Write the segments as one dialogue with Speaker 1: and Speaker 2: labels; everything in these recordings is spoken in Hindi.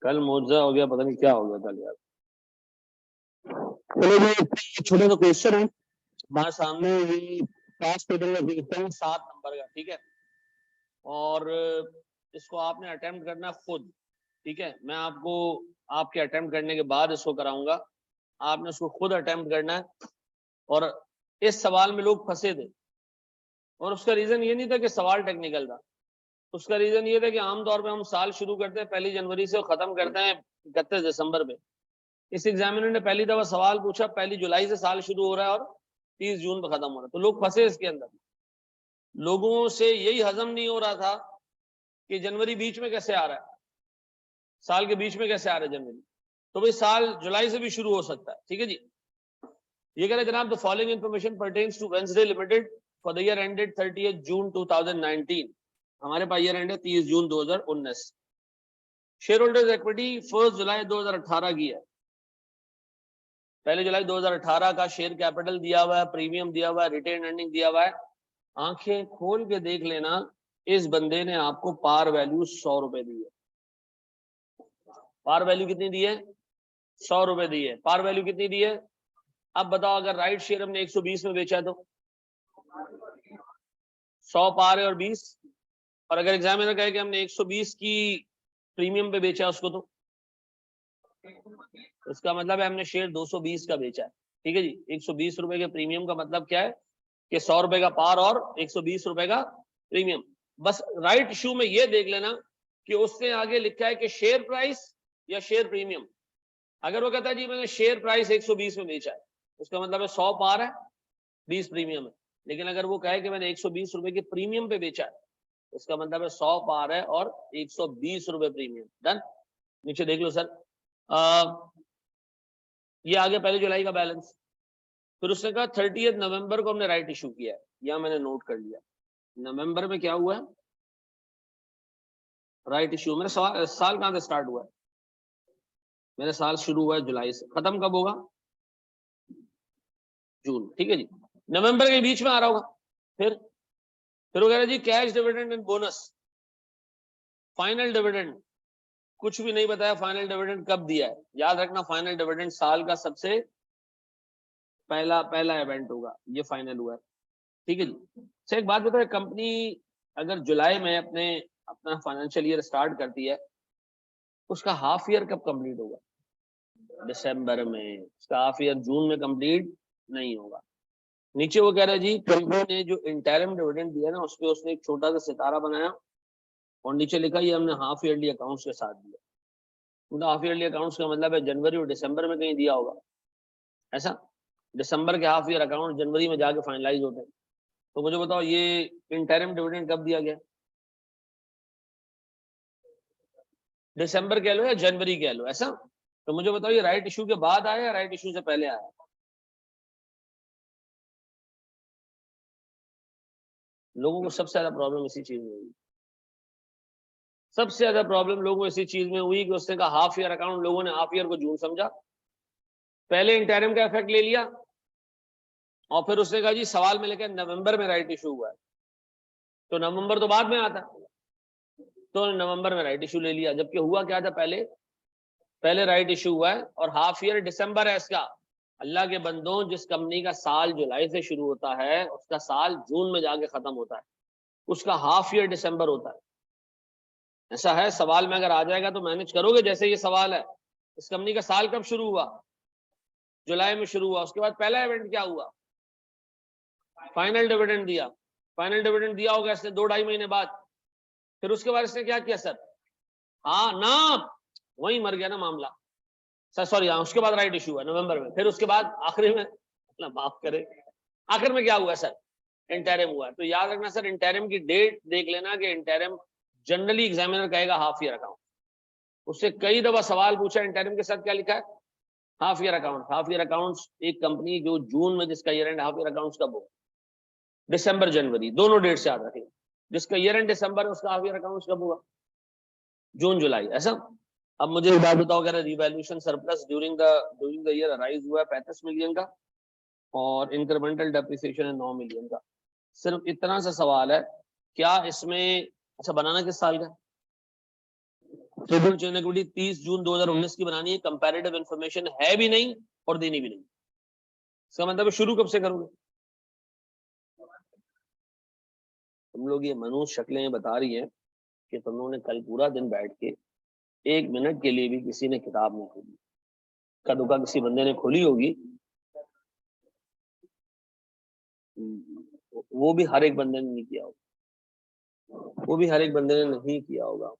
Speaker 1: कल मुआवजा हो गया, पता नहीं क्या हो गया कल यार। चलो ये छोटा सा क्वेश्चन है हमारे सामने, ये पास पेपर में देखते हैं 7 नंबर का, ठीक है। और इसको आपने अटेम्प्ट करना खुद, ठीक है। मैं आपको आपके अटेम्प्ट करने के बाद इसको कराऊंगा, आपने उसको खुद अटेम्प्ट करना है। और इस सवाल में लोग फंसे थे, और उसका रीजन ये नहीं था कि सवाल टेक्निकल था, उसका रीजन ये था कि आमतौर पे हम साल शुरू करते हैं 1 जनवरी से और खत्म करते हैं 31 दिसंबर में। इस एग्जामिनर ने पहली दफा सवाल पूछा 1 जुलाई से साल शुरू हो रहा है और 30 जून पर खत्म हो रहा है, तो लोग फंसे इसके अंदर। लोगों से यही हजम नहीं हो रहा था कि जनवरी बीच में कैसे आ रहा है, साल के बीच में कैसे आ रहा है जनवरी। तो भाई साल जुलाई से भी शुरू हो सकता है, ठीक है जी। ये कह रहे जनाब, the following information pertains to Wednesday limited for the year ended 30 June 2019। हमारे पास ईयर एंड है 30 June 2019। Shareholders equity 1 July 2018 की है। 1 जुलाई 2018 का शेयर कैपिटल दिया हुआ है, प्रीमियम दिया हुआ है, रिटेन अर्निंग दिया हुआ है। आंखें खोल के देख लेना, इस बंदे ने आपको पार वैल्यू 100 रुपए दी है। पार वैल्यू कितनी दी है? 100 रुपए दी है। पार वैल्यू कितनी दी है? अब बताओ, अगर राइट शेयर हमने 120 में बेचा तो 100 पार है और 20, और अगर एग्जामिनर कहे कि हमने 120 की प्रीमियम पे बेचा उसको, तो उसका मतलब है हमने शेयर 220 का बेचा है, ठीक है जी। 120 रुपए के प्रीमियम का मतलब क्या है कि 100 रुपए का पार और 120 रुपए का प्रीमियम। बस राइट इशू में ये देख लेना कि उसने आगे लिखा है कि शेयर प्राइस या शेयर प्रीमियम। अगर वो कहता है जी मैंने शेयर प्राइस 120 में बेचा है, उसका मतलब है 100 पार है 20 प्रीमियम है। लेकिन अगर वो कहे कि मैंने 120 रुपए के प्रीमियम पे बेचा है, उसका मतलब है 100 पार है और 120 रुपए प्रीमियम। डन। नीचे देख लो सर, ये आ गया 1 जुलाई का बैलेंस। फिर उसने कहा 30 नवंबर को हमने राइट इशू किया है, यह मैंने नोट कर लिया। नवंबर में क्या हुआ है? Right issue. मेरा साल कहां से स्टार्ट हुआ है? मेरा साल शुरू हुआ है जुलाई से, खत्म कब होगा? जून, ठीक है जी। नवंबर के बीच में आ रहा होगा। फिर वो कह रहे जी cash dividend and bonus, final dividend कुछ भी नहीं बताया। फाइनल डिविडेंड कब दिया है? याद रखना, फाइनल डिविडेंड साल का सबसे पहला इवेंट होगा, ये फाइनल हुआ है, ठीक है जी। अच्छा एक बात बताओ, कंपनी अगर जुलाई में अपना फाइनेंशियल ईयर स्टार्ट करती है, उसका हाफ ईयर कब कंप्लीट होगा? दिसंबर में। उसका हाफ ईयर जून में कंप्लीट नहीं होगा। नीचे वो कह रहा है जी कंपनी ने जो इंटरिम डिविडेंड दिया ना, उस पे उसने एक छोटा सा सितारा बनाया और नीचे लिखा ये हमने हाफ ईयरली अकाउंट्स के साथ दिया। तो हाफ ईयरली अकाउंट्स का मतलब है जनवरी और दिसंबर में कहीं दिया होगा ऐसा। दिसंबर के हाफ ईयर अकाउंट जनवरी में जाके फाइनलाइज होते हैं। तो मुझे बताओ ये इंटरिम डिविडेंड कब दिया गया? दिसंबर कह लो या जनवरी कह लो, ऐसा। तो मुझे बताओ ये राइट इशू के बाद आया या राइट इशू से पहले आया? लोगों को सबसे ज्यादा प्रॉब्लम इसी चीज में हुई। सबसे ज्यादा प्रॉब्लम लोगों को इसी चीज में हुई कि उसने कहा हाफ ईयर अकाउंट, लोगों ने हाफ ईयर को जून समझा, पहले इंटरिम का इफेक्ट ले लिया, और फिर उसने कहा जी सवाल में लेकर नवंबर में राइट इशू हुआ है, तो नवंबर तो बाद में आता, तो नवंबर में राइट इशू ले लिया। जबकि हुआ क्या था, पहले राइट इशू हुआ है और हाफ ईयर दिसंबर है इसका। अल्लाह के बंदों, जिस कंपनी का साल जुलाई से शुरू होता है उसका साल जून में जाके खत्म होता है, उसका हाफ ईयर दिसंबर होता है। ऐसा है, सवाल में अगर आ जाएगा तो मैनेज करोगे। जैसे ये सवाल है, इस कंपनी का साल कब शुरू हुआ? जुलाई में शुरू हुआ। उसके बाद पहला इवेंट क्या हुआ? फाइनल डिविडेंड दिया। फाइनल डिविडेंड दिया होगा इसने 2-2.5 महीने बाद। फिर उसके बाद इसने क्या किया सर? हाँ ना, वही मर गया ना मामला सर, सॉरी। हाँ, उसके बाद राइट इशू है नवंबर में। फिर उसके बाद आखिरी में, माफ करे, आखिर में क्या हुआ सर? इंटरिम हुआ। तो याद रखना सर, इंटरिम की डेट देख लेना कि इंटरिम जनरली एग्जामिनर कहेगा हाफ ईयर अकाउंट। उससे कई दफा सवाल पूछा इंटरिम के साथ क्या लिखा है? Half year account. Half year accounts एक कंपनी जो जून में जिसका year and half year accounts कब हो? दिसंबर जनवरी, दोनों डेट से याद रखिए। जिसका ईयर एंड दिसंबर है उसका हाफ ईयर अकाउंट्स कब होगा? जून जुलाई, ऐसा। अब मुझे एक बात बताओ, अगर revaluation surplus during the year arise हुआ है 35 मिलियन का, और इंक्रीमेंटल डेप्रिसिएशन है 9 मिलियन का। सिर्फ इतना सा सवाल है, क्या इसमें, अच्छा बनाना किस साल का? इक्विटी 30 जून 2019 की बनानी है, कंपैरेटिव इंफॉर्मेशन है भी नहीं और देनी भी नहीं। इसका मतलब शुरू कब से करोगे? तुम लोग ये मनुष्य शक्लें बता रही हैं कि तुम लोगों ने कल पूरा दिन बैठ के 1 मिनट के लिए भी किसी ने किताब नहीं खोली, कदुका किसी बंदे ने खोली होगी, वो भी हर एक बंदे ने नहीं किया होगा, वो भी हर एक बंदे ने नहीं किया होगा,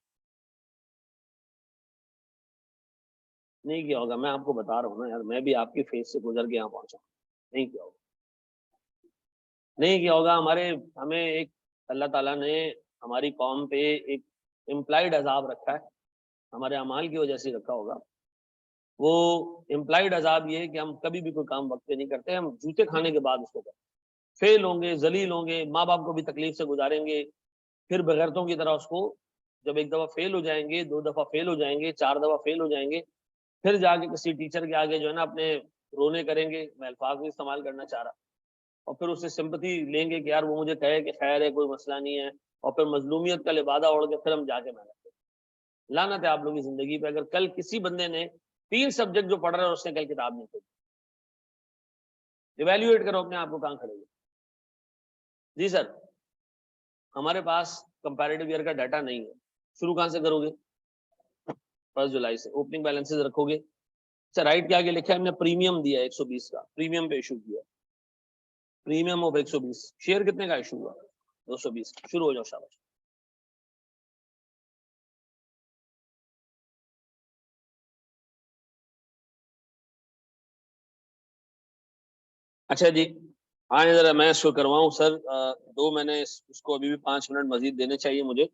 Speaker 1: नहीं किया होगा। मैं आपको बता रहा हूँ ना यार, मैं भी आपके फेस से गुजर के यहाँ पहुंचा, नहीं किया होगा, नहीं किया होगा। हमें एक अल्लाह ताला ने हमारी कौम पे एक इम्प्लाइड अजाब रखा है, हमारे अमाल की वजह से रखा होगा। वो इम्प्लाइड अजाब ये है कि हम कभी भी कोई काम वक्त पे नहीं करते, हम जूते खाने के बाद उसको करते, फेल होंगे, जलील होंगे, माँ बाप को भी तकलीफ से गुजारेंगे, फिर बगैरतों की तरह उसको, जब एक दफा फेल हो जाएंगे, 2 दफा फेल हो जाएंगे, 4 दफा फेल हो जाएंगे, फिर जाके किसी टीचर के आगे जो है ना अपने रोने करेंगे, मैं अल्फाज भी इस्तेमाल करना चाह रहा, और फिर उससे सिंपैथी लेंगे कि यार वो मुझे कहे कि खैर है, कोई मसला नहीं है, और फिर मजलूमियत का लिबादा ओढ़ के फिर हम जाके मेहनत करें। लानत है आप लोगों की जिंदगी पे, अगर कल किसी बंदे ने 3 सब्जेक्ट जो पढ़ रहा है उसने कल किताब नहीं खोली। इवेल्युएट करो अपने आप को, कहाँ खड़े हो। जी सर, हमारे पास कंपैरेटिव ईयर का डाटा नहीं है, शुरू कहाँ से करोगे? 1 जुलाई से ओपनिंग बैलेंसेस रखोगे। अच्छा, राइट के आगे लिखा है हमने प्रीमियम दिया 120 का, प्रीमियम पे इशू किया, प्रीमियम ऑफ 120। शेयर कितने का इशू हुआ? 220। शुरू हो जाओ, शाबाश। अच्छा जी, आए जरा मैं इसको करवाऊं सर, दो मैंने उसको अभी भी 5 मिनट मजीद देने चाहिए मुझे।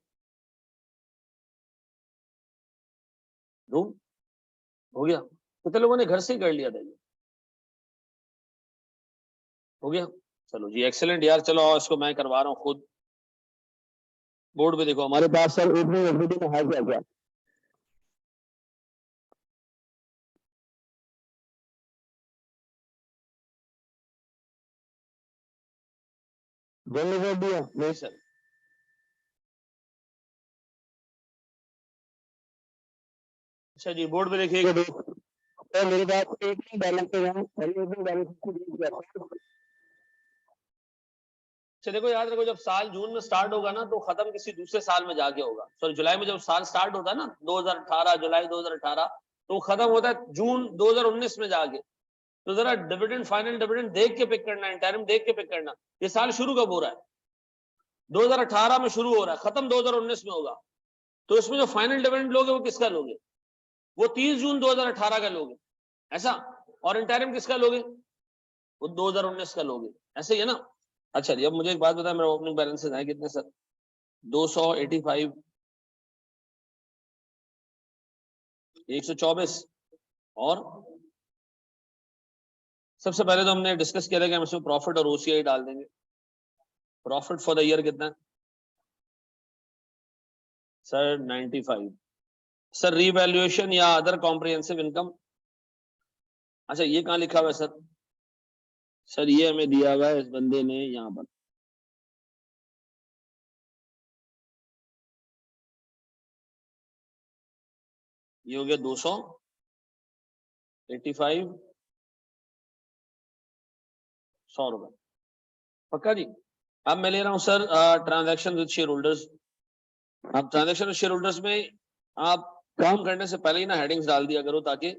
Speaker 1: दो हो गया? कितने लोगों ने घर से ही कर लिया था ये? हो गया? चलो जी, एक्सेलेंट यार। चलो और इसको मैं करवा रहा हूँ खुद। बोर्ड पे देखो हमारे पास सर ओपनिंग एक्टिविटी में है क्या क्या। जनरल दिया नहीं सर। अच्छा जी, बोर्ड पे देखिएगा। तो मेरे पास एक ही बैलेंस है, बैलेंस को दी गया था। अच्छा देखो, याद रखो, जब साल जून में स्टार्ट होगा ना तो खत्म किसी दूसरे साल में जाके होगा। सॉरी, जुलाई में जब साल स्टार्ट होता है ना, 2018 जुलाई 2018, तो खत्म होता है जून 2019 में जाके। तो जरा डिविडेंड, फाइनल डिविडेंड देख के पिक करना, इंटरिम देख के पिक करना। ये साल शुरू कब हो रहा है? 2018 में शुरू हो रहा है, खत्म 2019 में होगा। तो इसमें जो फाइनल डिविडेंड लोगे वो किसका लोगे? वो 30 जून 2018 का लोगे, ऐसा। और इंटरिम किसका लोगे? वो 2019 का लोगे, ऐसे ही है ना। अच्छा जी, अब मुझे एक बात बताएं, मेरा ओपनिंग बैलेंसेस है कितने सर? 285, 124, और सबसे पहले तो हमने डिस्कस किया था कि हम इसमें प्रॉफिट और ओसीआई डाल देंगे। प्रॉफिट फॉर द ईयर कितना है सर? 95। सर रीवैल्यूएशन या अदर कॉम्प्रिहेंसिव इनकम, अच्छा ये कहाँ लिखा हुआ है सर? सर ये हमें दिया हुआ है इस बंदे ने यहाँ पर, ये हो गया 285, 100 रुपए, पक्का जी। अब मैं ले रहा हूँ sir transaction with share holders. अब ट्रांजैक्शन विद शेयर होल्डर्स में आप काम करने से पहले ही ना हेडिंग्स डाल दिया करो, ताकि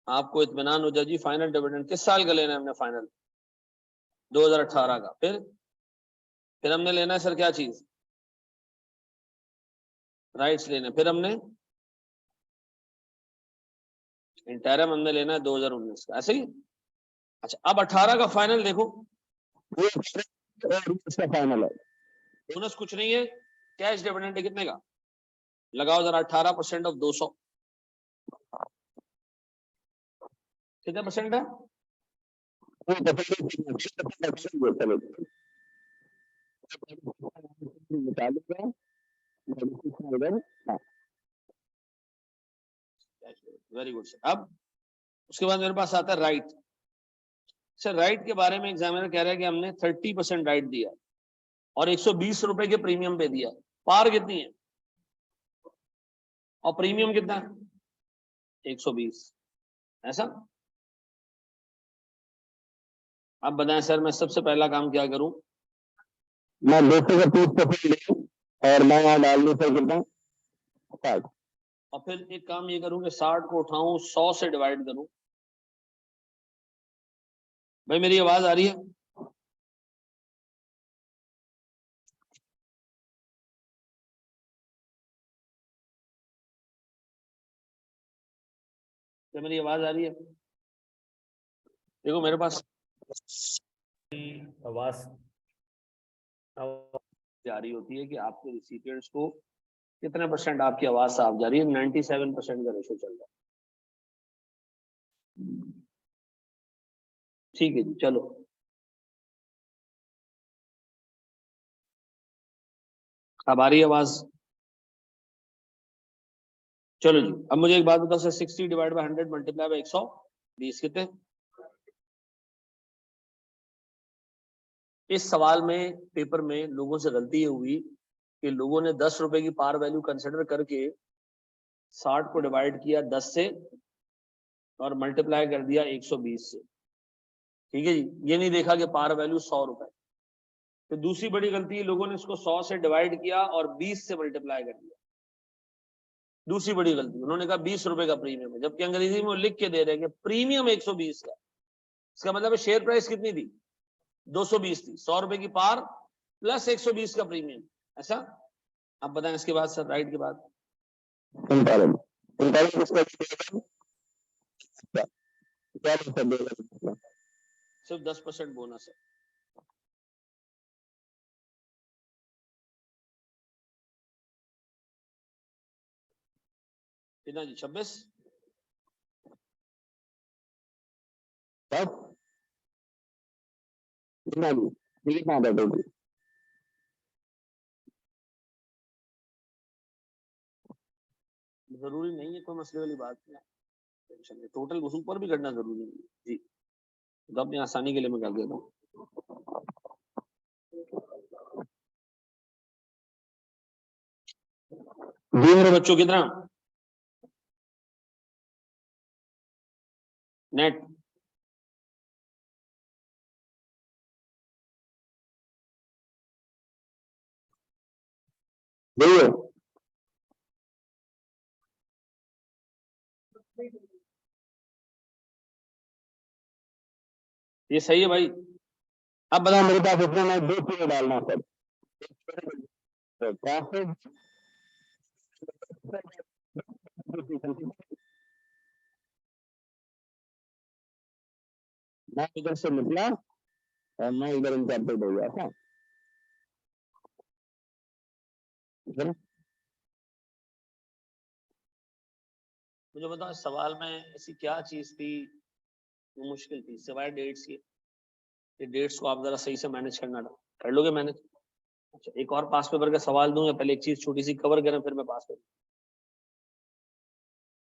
Speaker 1: आपको इत्मीनान हो जाए। जी, फाइनल डिविडेंड किस साल का लेना है हमने? फाइनल 2018 का। फिर हमने लेना है सर क्या चीज? राइट्स लेने। फिर हमने इंटरम हमने लेना है 2019 का, ऐसे ही। अच्छा, अब 18 का फाइनल देखो, वो इसका फाइनल है। बोनस कुछ नहीं है, कैश डिविडेंड है कितने का? लगाओ जरा 18% ऑफ 200, कितने परसेंट है? Very good sir. अब उसके बाद मेरे पास आता है राइट। सर राइट के बारे में एग्जामिनर कह रहा है कि हमने 30% राइट दिया और 120 रुपए के प्रीमियम पे दिया। पार कितनी है? और प्रीमियम कितना है 120, ऐसा। अब बताएं सर मैं सबसे पहला काम क्या करूं?
Speaker 2: मैं 200 का 30% और मैं यहाँ डाल दूं सर कितना 60,
Speaker 1: और फिर एक काम ये करूं कि 60 को उठाऊं 100 से डिवाइड करूं। भाई मेरी आवाज आ रही है? क्या मेरी आवाज आ रही है? देखो मेरे पास
Speaker 3: आवाज
Speaker 1: जा रही होती है कि आपके रिसिपिएंट्स को कितने % आपकी आवाज साफ जा रही है। 97% का रेशो चल रहा है। ठीक है जी, चलो अब आ रही है आवाज? चलो जी, अब मुझे एक बात बताओ sir, 60 divide by 100 multiply by 120 कितने? इस सवाल में पेपर में लोगों से गलती ये हुई कि लोगों ने 10 रुपए की पार वैल्यू कंसिडर करके 60 को डिवाइड किया 10 से और मल्टीप्लाई कर दिया 120 से। ठीक है जी, ये नहीं देखा कि पार वैल्यू 100 रुपए। तो दूसरी बड़ी गलती, लोगों ने इसको 100 से डिवाइड किया और 20 से मल्टीप्लाई कर दिया। दूसरी बड़ी गलती, उन्होंने कहा 20 रुपए का प्रीमियम है, जबकि अंग्रेजी में वो लिख के दे रहे हैं कि प्रीमियम 120 का। इसका मतलब शेयर प्राइस कितनी थी? 220 थी। 100 रुपए की पार प्लस 120 का प्रीमियम, ऐसा। अब बताएं इसके बाद सर, राइट के बाद सिर्फ 10% बोनस है। कितना जी? 26।
Speaker 2: कितना जी कितना आता टोटल?
Speaker 1: जरूरी नहीं है, कोई मसले वाली बात नहीं है, टेंशन नहीं। टोटल ऊपर भी करना जरूरी नहीं है जी, तो अपनी आसानी के लिए मैं कर देता हूँ। जी मेरे बच्चों, कितना नेट?
Speaker 2: भैया
Speaker 1: ये सही है भाई।
Speaker 2: अब बताओ मेरे पास इतना मैं 2 किलो डालना सर मैं इधर से निकला और मैं इधर इंटरप्रेट हो गया था।
Speaker 1: मुझे बताओ सवाल में ऐसी क्या चीज थी जो मुश्किल थी सिवाय डेट्स के? ये डेट्स को आप जरा सही से मैनेज करना था, कर लोगे मैनेज? अच्छा, एक और पास पेपर का सवाल दूं या पहले एक चीज छोटी सी कवर करें फिर मैं पास करूं?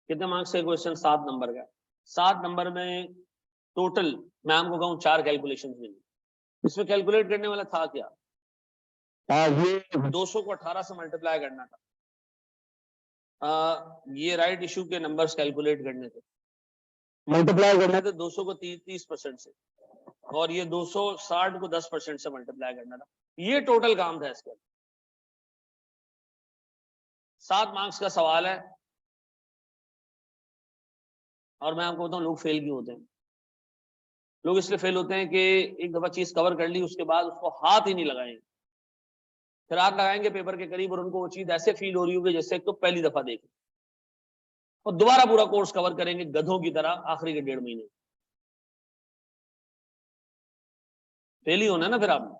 Speaker 1: कितने मार्क्स का क्वेश्चन? 7 नंबर का। 7 नंबर में टोटल मैं आपको कहूँ 4 कैलकुलेशन मिली। इसमें कैलकुलेट करने वाला था क्या?
Speaker 2: ये
Speaker 1: 200 को 18 से मल्टीप्लाई करना था। ये राइट इशू के नंबर्स कैलकुलेट करने थे,
Speaker 2: मल्टीप्लाई करना
Speaker 1: करने थे 200 को 30% से, और ये 260 को 10% से मल्टीप्लाई करना था। ये टोटल काम था इसका। 7 मार्क्स का सवाल है, और मैं आपको बताऊं लोग फेल क्यों होते हैं। लोग इसलिए फेल होते हैं कि एक दफा चीज कवर कर ली उसके बाद उसको हाथ ही नहीं लगाएंगे। फिर हाथ लगाएंगे पेपर के करीब और उनको वो चीज ऐसे फील हो रही होगी जैसे एक तो पहली दफा देखी, और दोबारा पूरा कोर्स कवर करेंगे गधों की तरह आखिरी के 1.5 महीने। फेल ही होना है ना फिर आपने।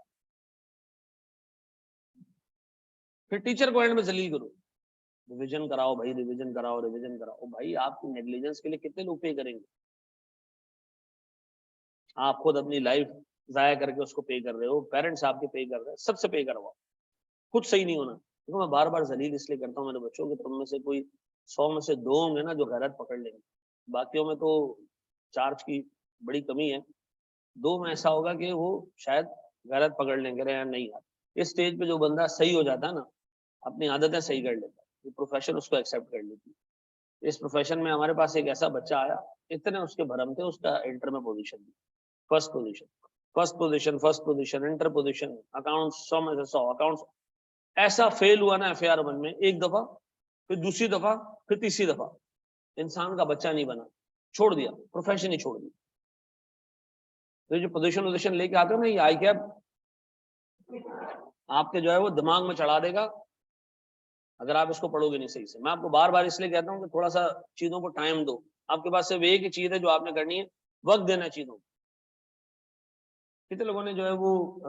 Speaker 1: फिर टीचर को एंड में जलील करो, रिवीजन कराओ भाई, रिवीजन कराओ, रिवीजन कराओ भाई। आपकी नेग्लिजेंस के लिए कितने लोग पे करेंगे? आप खुद अपनी लाइफ जाया करके उसको पे कर रहे हो, पेरेंट्स आपके पे कर रहे हैं, सबसे पे करवाओ। खुद सही नहीं होना। देखो मैं बार बार जलील इसलिए करता हूँ मेरे बच्चों के, तुम में से कोई 100 में से 2 होंगे ना जो गैरत पकड़ लेंगे, बाकियों में तो चार्ज की बड़ी कमी है। 2 में ऐसा होगा कि वो शायद गैरत पकड़ लेंगे, यार नहीं यार। इस स्टेज पे जो बंदा सही हो जाता है ना, अपनी आदतें सही कर लेता है, ये प्रोफेशन उसको एक्सेप्ट कर लेती है। इस प्रोफेशन में हमारे पास एक ऐसा बच्चा आया, इतने उसके भरम थे, उसका इंटर में पोजीशन दी, first position, inter position, accounts 100 में से 100 अकाउंट्स। ऐसा फेल हुआ ना FAR 1 में, एक दफा, फिर दूसरी दफा, फिर तीसरी दफा, इंसान का बच्चा नहीं बना, छोड़ दिया, प्रोफेशन ही छोड़ दिया। तो जो पोजीशन लेके आते हो ना, ये ICAP आपके जो है वो दिमाग में चढ़ा देगा अगर आप इसको पढ़ोगे नहीं सही से। मैं आपको बार बार इसलिए कहता हूँ कि थोड़ा सा चीजों को टाइम दो। आपके पास सिर्फ एक ही चीज है जो आपने करनी है, वक्त देना है चीजों को। कितने लोगों ने जो है वो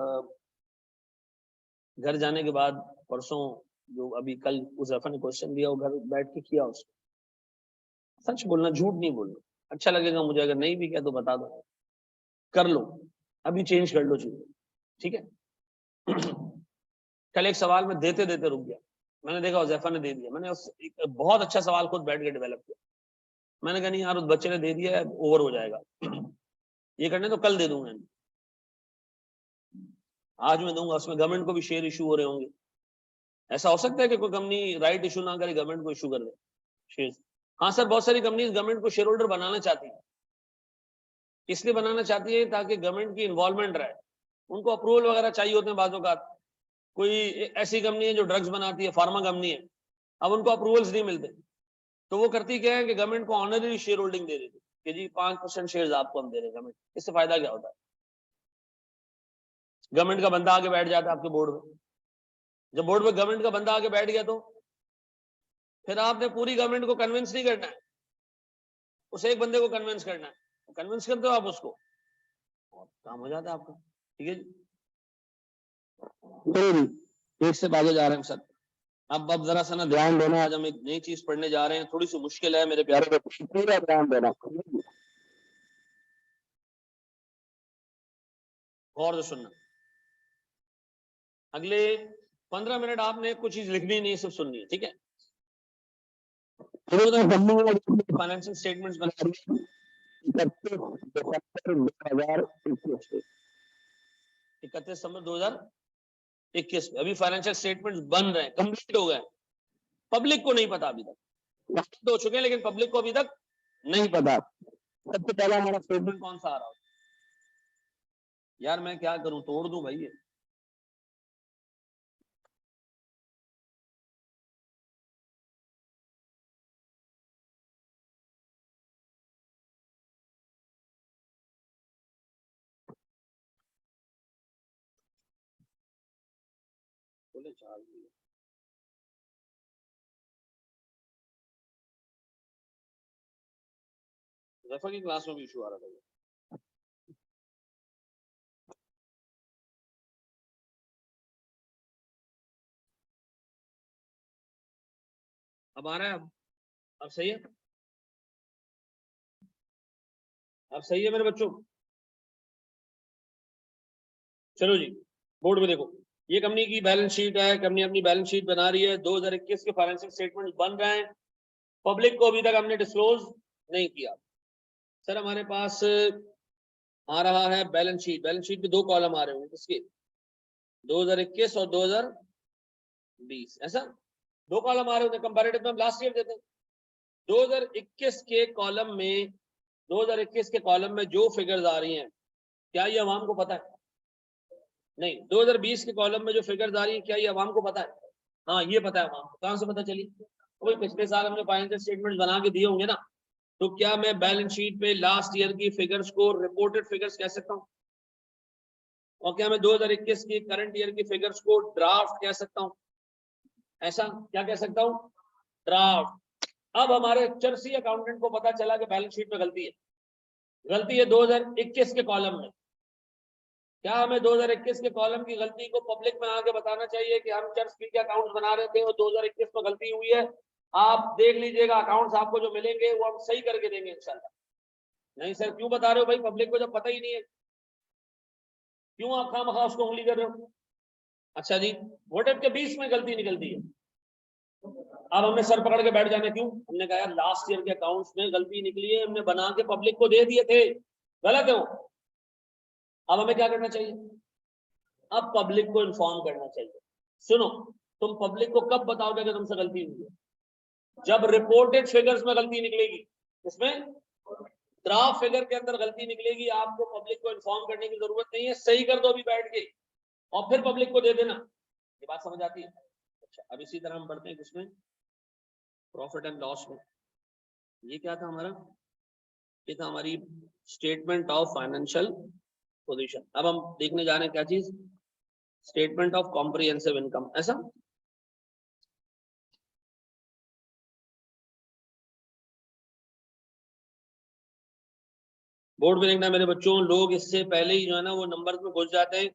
Speaker 1: घर जाने के बाद परसों, जो अभी कल उज़ैफा ने क्वेश्चन दिया, वो घर बैठ के किया उसको। सच बोलना, झूठ नहीं बोलना। अच्छा लगेगा मुझे, अगर नहीं भी किया तो बता दो, कर लो, अभी चेंज कर लो चीजें, ठीक है। कल एक सवाल में देते देते रुक गया, मैंने देखा उज़ैफा ने दे दिया, मैंने एक बहुत अच्छा सवाल खुद बैठ के डेवलप किया। मैंने कहा नहीं यार, उस बच्चे ने दे दिया, ओवर हो जाएगा, ये करने तो कल दे दूंगा, आज मैं दूंगा। उसमें गवर्नमेंट को भी शेयर इशू हो रहे होंगे। ऐसा हो सकता है कि कोई कंपनी राइट इशू ना करे, गवर्नमेंट को इशू कर दे शेयर। हाँ सर, बहुत सारी कंपनीज गवर्नमेंट को शेयर होल्डर बनाना चाहती है। इसलिए बनाना चाहती है ताकि गवर्नमेंट की इन्वॉल्वमेंट रहे। उनको अप्रूवल वगैरह चाहिए होते हैं बाजों का। कोई ऐसी कंपनी है जो ड्रग्स बनाती है, फार्मा कंपनी है, अब उनको अप्रूवल्स नहीं मिलते, तो वो करती क्या है कि गवर्नमेंट को ऑनररी शेयर होल्डिंग दे देती कि जी 5% शेयर्स आपको हम दे रहे हैं गवर्नमेंट। इससे फायदा क्या होता है? गवर्नमेंट का बंदा आके बैठ जाता है आपके बोर्ड में। जब बोर्ड में गवर्नमेंट का बंदा आके बैठ गया तो फिर आपने पूरी गवर्नमेंट को कन्विंस नहीं करना है, उस एक बंदे को कन्विंस करना है। कन्विंस करते हो आप उसको और काम हो जाता है आपका, ठीक है जी। एक से आगे जा रहे हैं सर। अब जरा सा ना ध्यान देना, आज हम एक नई चीज पढ़ने जा रहे हैं, थोड़ी सी मुश्किल है मेरे प्यारे बच्चे, पूरा ध्यान देना, गौर से सुनना। अगले 15 मिनट आपने कुछ चीज लिखनी नहीं, सिर्फ सुननी है, ठीक है। फाइनेंशियल स्टेटमेंट्स बना रही है 31 दिसंबर 2021 में। अभी फाइनेंशियल स्टेटमेंट्स बन रहे हैं, कंप्लीट हो गए, पब्लिक को नहीं पता अभी तक। कंप्लीट हो चुके हैं लेकिन पब्लिक को अभी तक नहीं पता। सबसे पहला हमारा स्टेटमेंट कौन सा आ रहा है? यार मैं क्या करूं, तोड़ दूं भाई ये। बोले चार रफा की क्लास में भी इशू आ रहा था। अब आ रहा है, अब सही है, अब सही है मेरे बच्चों। चलो जी, बोर्ड में देखो, ये कंपनी की बैलेंस शीट है, कंपनी अपनी बैलेंस शीट बना रही है। 2021 के फाइनेंशियल स्टेटमेंट बन रहे हैं, पब्लिक को अभी तक हमने डिस्क्लोज नहीं किया। सर हमारे पास आ रहा है बैलेंस शीट, बैलेंस शीट में 2 कॉलम आ रहे होंगे किसके, 2021 और 2020, ऐसा 2 कॉलम आ रहे होंगे। कंपैरेटिव में हम लास्ट ईयर देते हैं। 2021 के कॉलम में, 2021 के कॉलम में जो फिगर्स आ रही हैं, क्या ये अवाम को पता है? नहीं। 2020 के कॉलम में जो फिगर्स आ रही है, क्या ये अवाम को पता है? हाँ ये पता है अवाम को। कहां से पता चली? वही पिछले साल हमने फाइनेंशियल स्टेटमेंट बना के दिए होंगे ना। तो क्या मैं बैलेंस शीट पे लास्ट ईयर की फिगर्स को रिपोर्टेड फिगर्स कह सकता हूँ? और क्या मैं 2021 की करंट ईयर की फिगर्स को ड्राफ्ट कह सकता हूँ? ऐसा क्या कह सकता हूँ? ड्राफ्ट। अब हमारे चर्सी अकाउंटेंट को पता चला कि बैलेंस शीट में गलती है, गलती है 2021 के कॉलम में। क्या हमें 2021 के कॉलम की गलती को पब्लिक में आके बताना चाहिए कि हम चर्च फी के अकाउंट्स बना रहे थे और 2021 में गलती हुई है? आप देख लीजिएगा, अकाउंट्स आपको जो मिलेंगे वो हम सही करके देंगे इंशाल्लाह। नहीं सर क्यों बता रहे हो भाई, पब्लिक को जब पता ही नहीं है, क्यों आप खामखा उसको उंगली कर रहे हो? अच्छा जी, वोटिव के 20 में गलती निकलती है, अब हमने सर पकड़ के बैठ जाना क्यों? हमने कहा यार लास्ट ईयर के अकाउंट्स में गलती निकली है, हमने बना के पब्लिक को दे दिए थे, गलत है वो। अब हमें क्या करना चाहिए? अब पब्लिक को इन्फॉर्म करना चाहिए। सुनो, तुम पब्लिक को कब बताओगे कि तुमसे गलती हुई है? जब रिपोर्टेड फिगर्स में गलती निकलेगी, इसमें ड्राफ्ट फिगर के अंदर गलती निकलेगी, आपको पब्लिक को इन्फॉर्म करने की जरूरत नहीं है, सही कर दो अभी बैठ के और फिर पब्लिक को दे देना। ये बात समझ आती है? अच्छा, अब इसी तरह हम बढ़ते हैं किसमें, प्रॉफिट एंड लॉस में। ये क्या था हमारा, ये था हमारी स्टेटमेंट ऑफ फाइनेंशियल पोजीशन। अब हम देखने जा रहे हैं क्या चीज, स्टेटमेंट ऑफ कॉम्प्रिहेंसिव इनकम। ऐसा बोर्ड में देखना मेरे बच्चों, लोग इससे पहले ही जो है ना वो नंबर्स में घुस जाते हैं,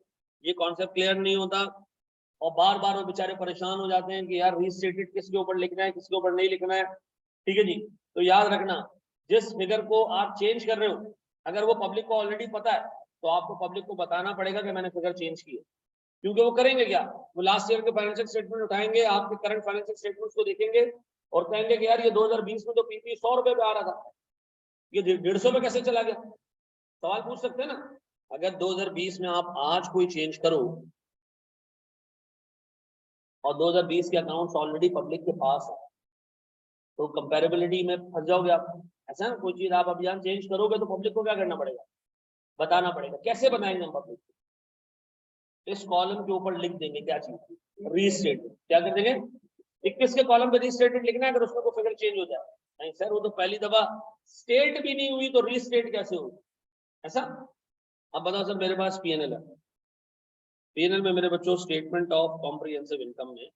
Speaker 1: ये कॉन्सेप्ट क्लियर नहीं होता और बार बार वो बेचारे परेशान हो जाते हैं कि यार रीस्टेटेड किसके ऊपर लिखना है, किसके ऊपर नहीं लिखना है। ठीक है जी, तो याद रखना जिस फिगर को आप चेंज कर रहे हो, अगर वो पब्लिक को ऑलरेडी पता है तो आपको पब्लिक को बताना पड़ेगा कि मैंने फिगर चेंज की है। क्योंकि वो करेंगे क्या, वो लास्ट ईयर के फाइनेंशियल स्टेटमेंट उठाएंगे, आपके करंट फाइनेंशियल स्टेटमेंट्स को देखेंगे और कहेंगे कि यार ये 2020 में तो पीपी 100 रुपए पे आ रहा था, ये 150 में कैसे चला गया। सवाल पूछ सकते हैं ना। अगर 2020 में आप आज कोई चेंज करो और 2020 के अकाउंट्स ऑलरेडी पब्लिक के पास है तो कंपैरेबिलिटी में फंस जाओगे आप। ऐसा ना, कोई चीज आप अभियान चेंज करोगे तो पब्लिक को क्या करना पड़ेगा, बताना पड़ेगा। कैसे बताएंगे हम पब्लिक को, इस कॉलम के ऊपर लिख देंगे क्या चीज, रीस्टेटेड। क्या कर देंगे, 21 के कॉलम पे रीस्टेटेड लिखना है, अगर उसमें कोई फिगर चेंज हो जाए। नहीं सर, वो तो पहली दफा स्टेट भी नहीं हुई तो रीस्टेट कैसे होगी, ऐसा। अब बताओ सर, मेरे पास पीएनएल है, पीएनएल में मेरे बच्चों स्टेटमेंट ऑफ कॉम्प्रिहेंसिव इनकम में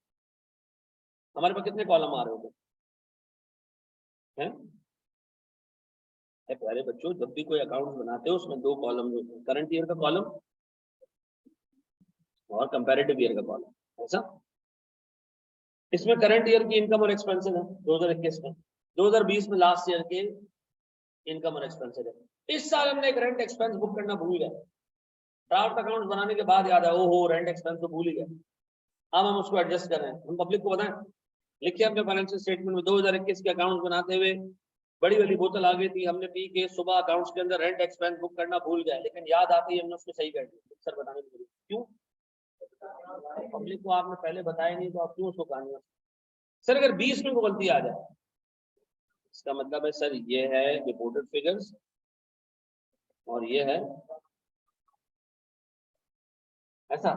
Speaker 1: हमारे पास कितने कॉलम आ रहे होंगे हैं? प्यारे बच्चों, जब भी कोई अकाउंट बनाते हो उसमें दो कॉलम होते हैं, करंट ईयर का कॉलम और कंपैरेटिव ईयर का कॉलम। ऐसा, इसमें करंट ईयर की इनकम और एक्सपेंसेस है 2021 में, 2020 में लास्ट ईयर के इनकम और एक्सपेंसेस है। इस साल हमने एक रेंट एक्सपेंस बुक करना भूल गए, ड्राफ्ट अकाउंट बनाने के बाद याद है, ओहो रेंट एक्सपेंस तो भूल ही गए। अब हम उसको एडजस्ट कर रहे हैं, हम पब्लिक को बताएं, लिखिए अपने फाइनेंशियल स्टेटमेंट में 2021 के अकाउंट बनाते हुए बड़ी वाली बोतल आ गई थी, हमने पी के सुबह अकाउंट्स के अंदर रेंट एक्सपेंस बुक करना भूल गए, लेकिन याद आती है हमने उसको सही कर दिया। सर बताने की जरूरत क्यों, पब्लिक को आपने पहले बताया नहीं तो आप क्यों उसको कहानी। सर अगर 20 में को गलती आ जाए, इसका मतलब है सर ये है रिपोर्टेड फिगर्स और ये है ऐसा।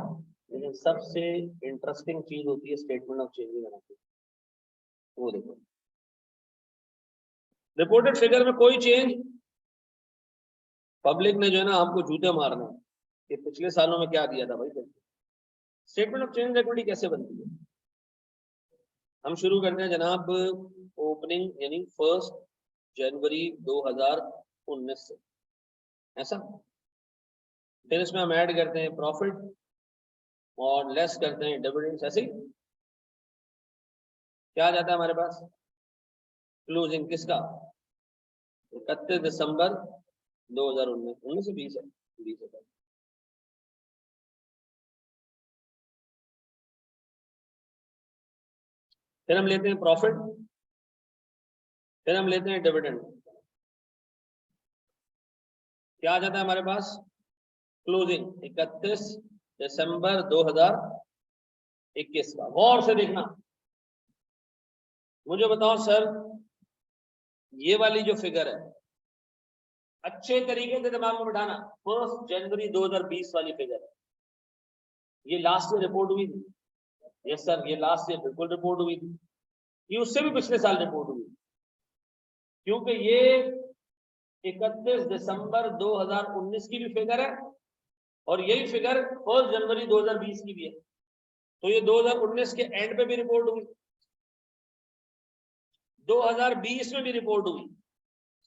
Speaker 1: लेकिन सबसे इंटरेस्टिंग चीज होती है स्टेटमेंट ऑफ चेंजिंग बनाती, वो देखो रिपोर्टेड फिगर में कोई चेंज, पब्लिक ने जो है ना आपको जूते मारना कि पिछले सालों में क्या दिया था भाई। स्टेटमेंट ऑफ चेंज इक्विटी कैसे बनती है, हम शुरू करते हैं जनाब ओपनिंग यानी 1 जनवरी 2019 से, ऐसा। फिर इसमें हम ऐड करते हैं प्रॉफिट और लेस करते हैं डिविडेंड्स, ऐसे ही क्या आ जाता है हमारे पास, क्लोजिंग किसका, 31 दिसंबर 2019, 19 से 20 है, 20 है। फिर हम लेते हैं प्रॉफिट, फिर हम लेते हैं डिविडेंड, क्या आ जाता है हमारे पास, क्लोजिंग 31 दिसंबर 2021 का। गौर से देखना, मुझे बताओ सर ये वाली जो फिगर है अच्छे तरीके से दिमाग में बिठाना, 1 जनवरी 2020 वाली फिगर है, ये लास्ट ईयर रिपोर्ट हुई थी। यस सर, ये लास्ट ईयर बिल्कुल रिपोर्ट हुई थी, ये उससे भी पिछले साल रिपोर्ट हुई, क्योंकि ये 31 दिसंबर 2019 की भी फिगर है और यही फिगर 1 जनवरी 2020 की भी है, तो ये 2019 के एंड पे भी रिपोर्ट हुई, 2020 में भी रिपोर्ट हुई।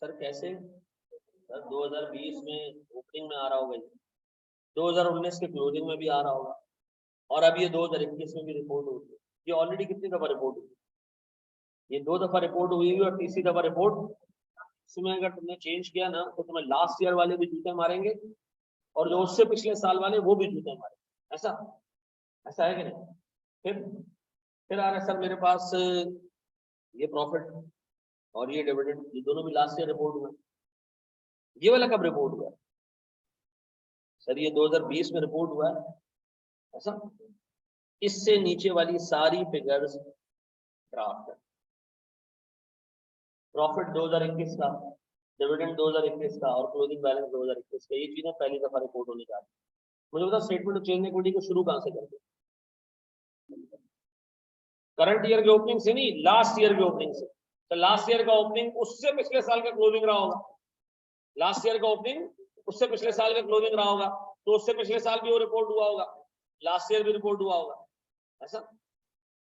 Speaker 1: सर कैसे, सर 2020 में ओपनिंग में आ रहा होगा, 2019 के क्लोजिंग में भी आ रहा होगा और अब ये 2021 में भी रिपोर्ट होगी। ये ऑलरेडी कितनी दफा रिपोर्ट हुई, ये 2 दफा रिपोर्ट हुई और तीसरी दफा रिपोर्ट। इसमें अगर तुमने चेंज किया ना तो तुम्हें लास्ट ईयर वाले भी जूते मारेंगे और जो उससे पिछले साल वाले वो भी जूते मारेंगे, ऐसा ऐसा है कि नहीं। फिर आ रहा है सर मेरे पास ये प्रॉफिट और ये डिविडेंड, ये दोनों भी लास्ट ईयर रिपोर्ट हुआ, ये वाला कब रिपोर्ट हुआ, सर ये 2020 में रिपोर्ट हुआ है, ऐसा। इससे नीचे वाली सारी फिगर्स ड्राफ्ट है, प्रॉफिट 2021 का, डिविडेंड 2021 का और क्लोजिंग बैलेंस 2021 का, ये चीजें पहली दफा रिपोर्ट होने जा रही है। मुझे बताओ स्टेटमेंट ऑफ चेंज इक्विटी को शुरू कहां से करते हैं? करंट ईयर के ओपनिंग से नहीं, लास्ट ईयर के ओपनिंग से। तो लास्ट ईयर का ओपनिंग उससे पिछले साल का क्लोजिंग रहा होगा, लास्ट ईयर का ओपनिंग उससे पिछले साल का क्लोजिंग रहा होगा, तो उससे पिछले साल भी वो रिपोर्ट हुआ होगा, लास्ट ईयर भी रिपोर्ट हुआ होगा, ऐसा।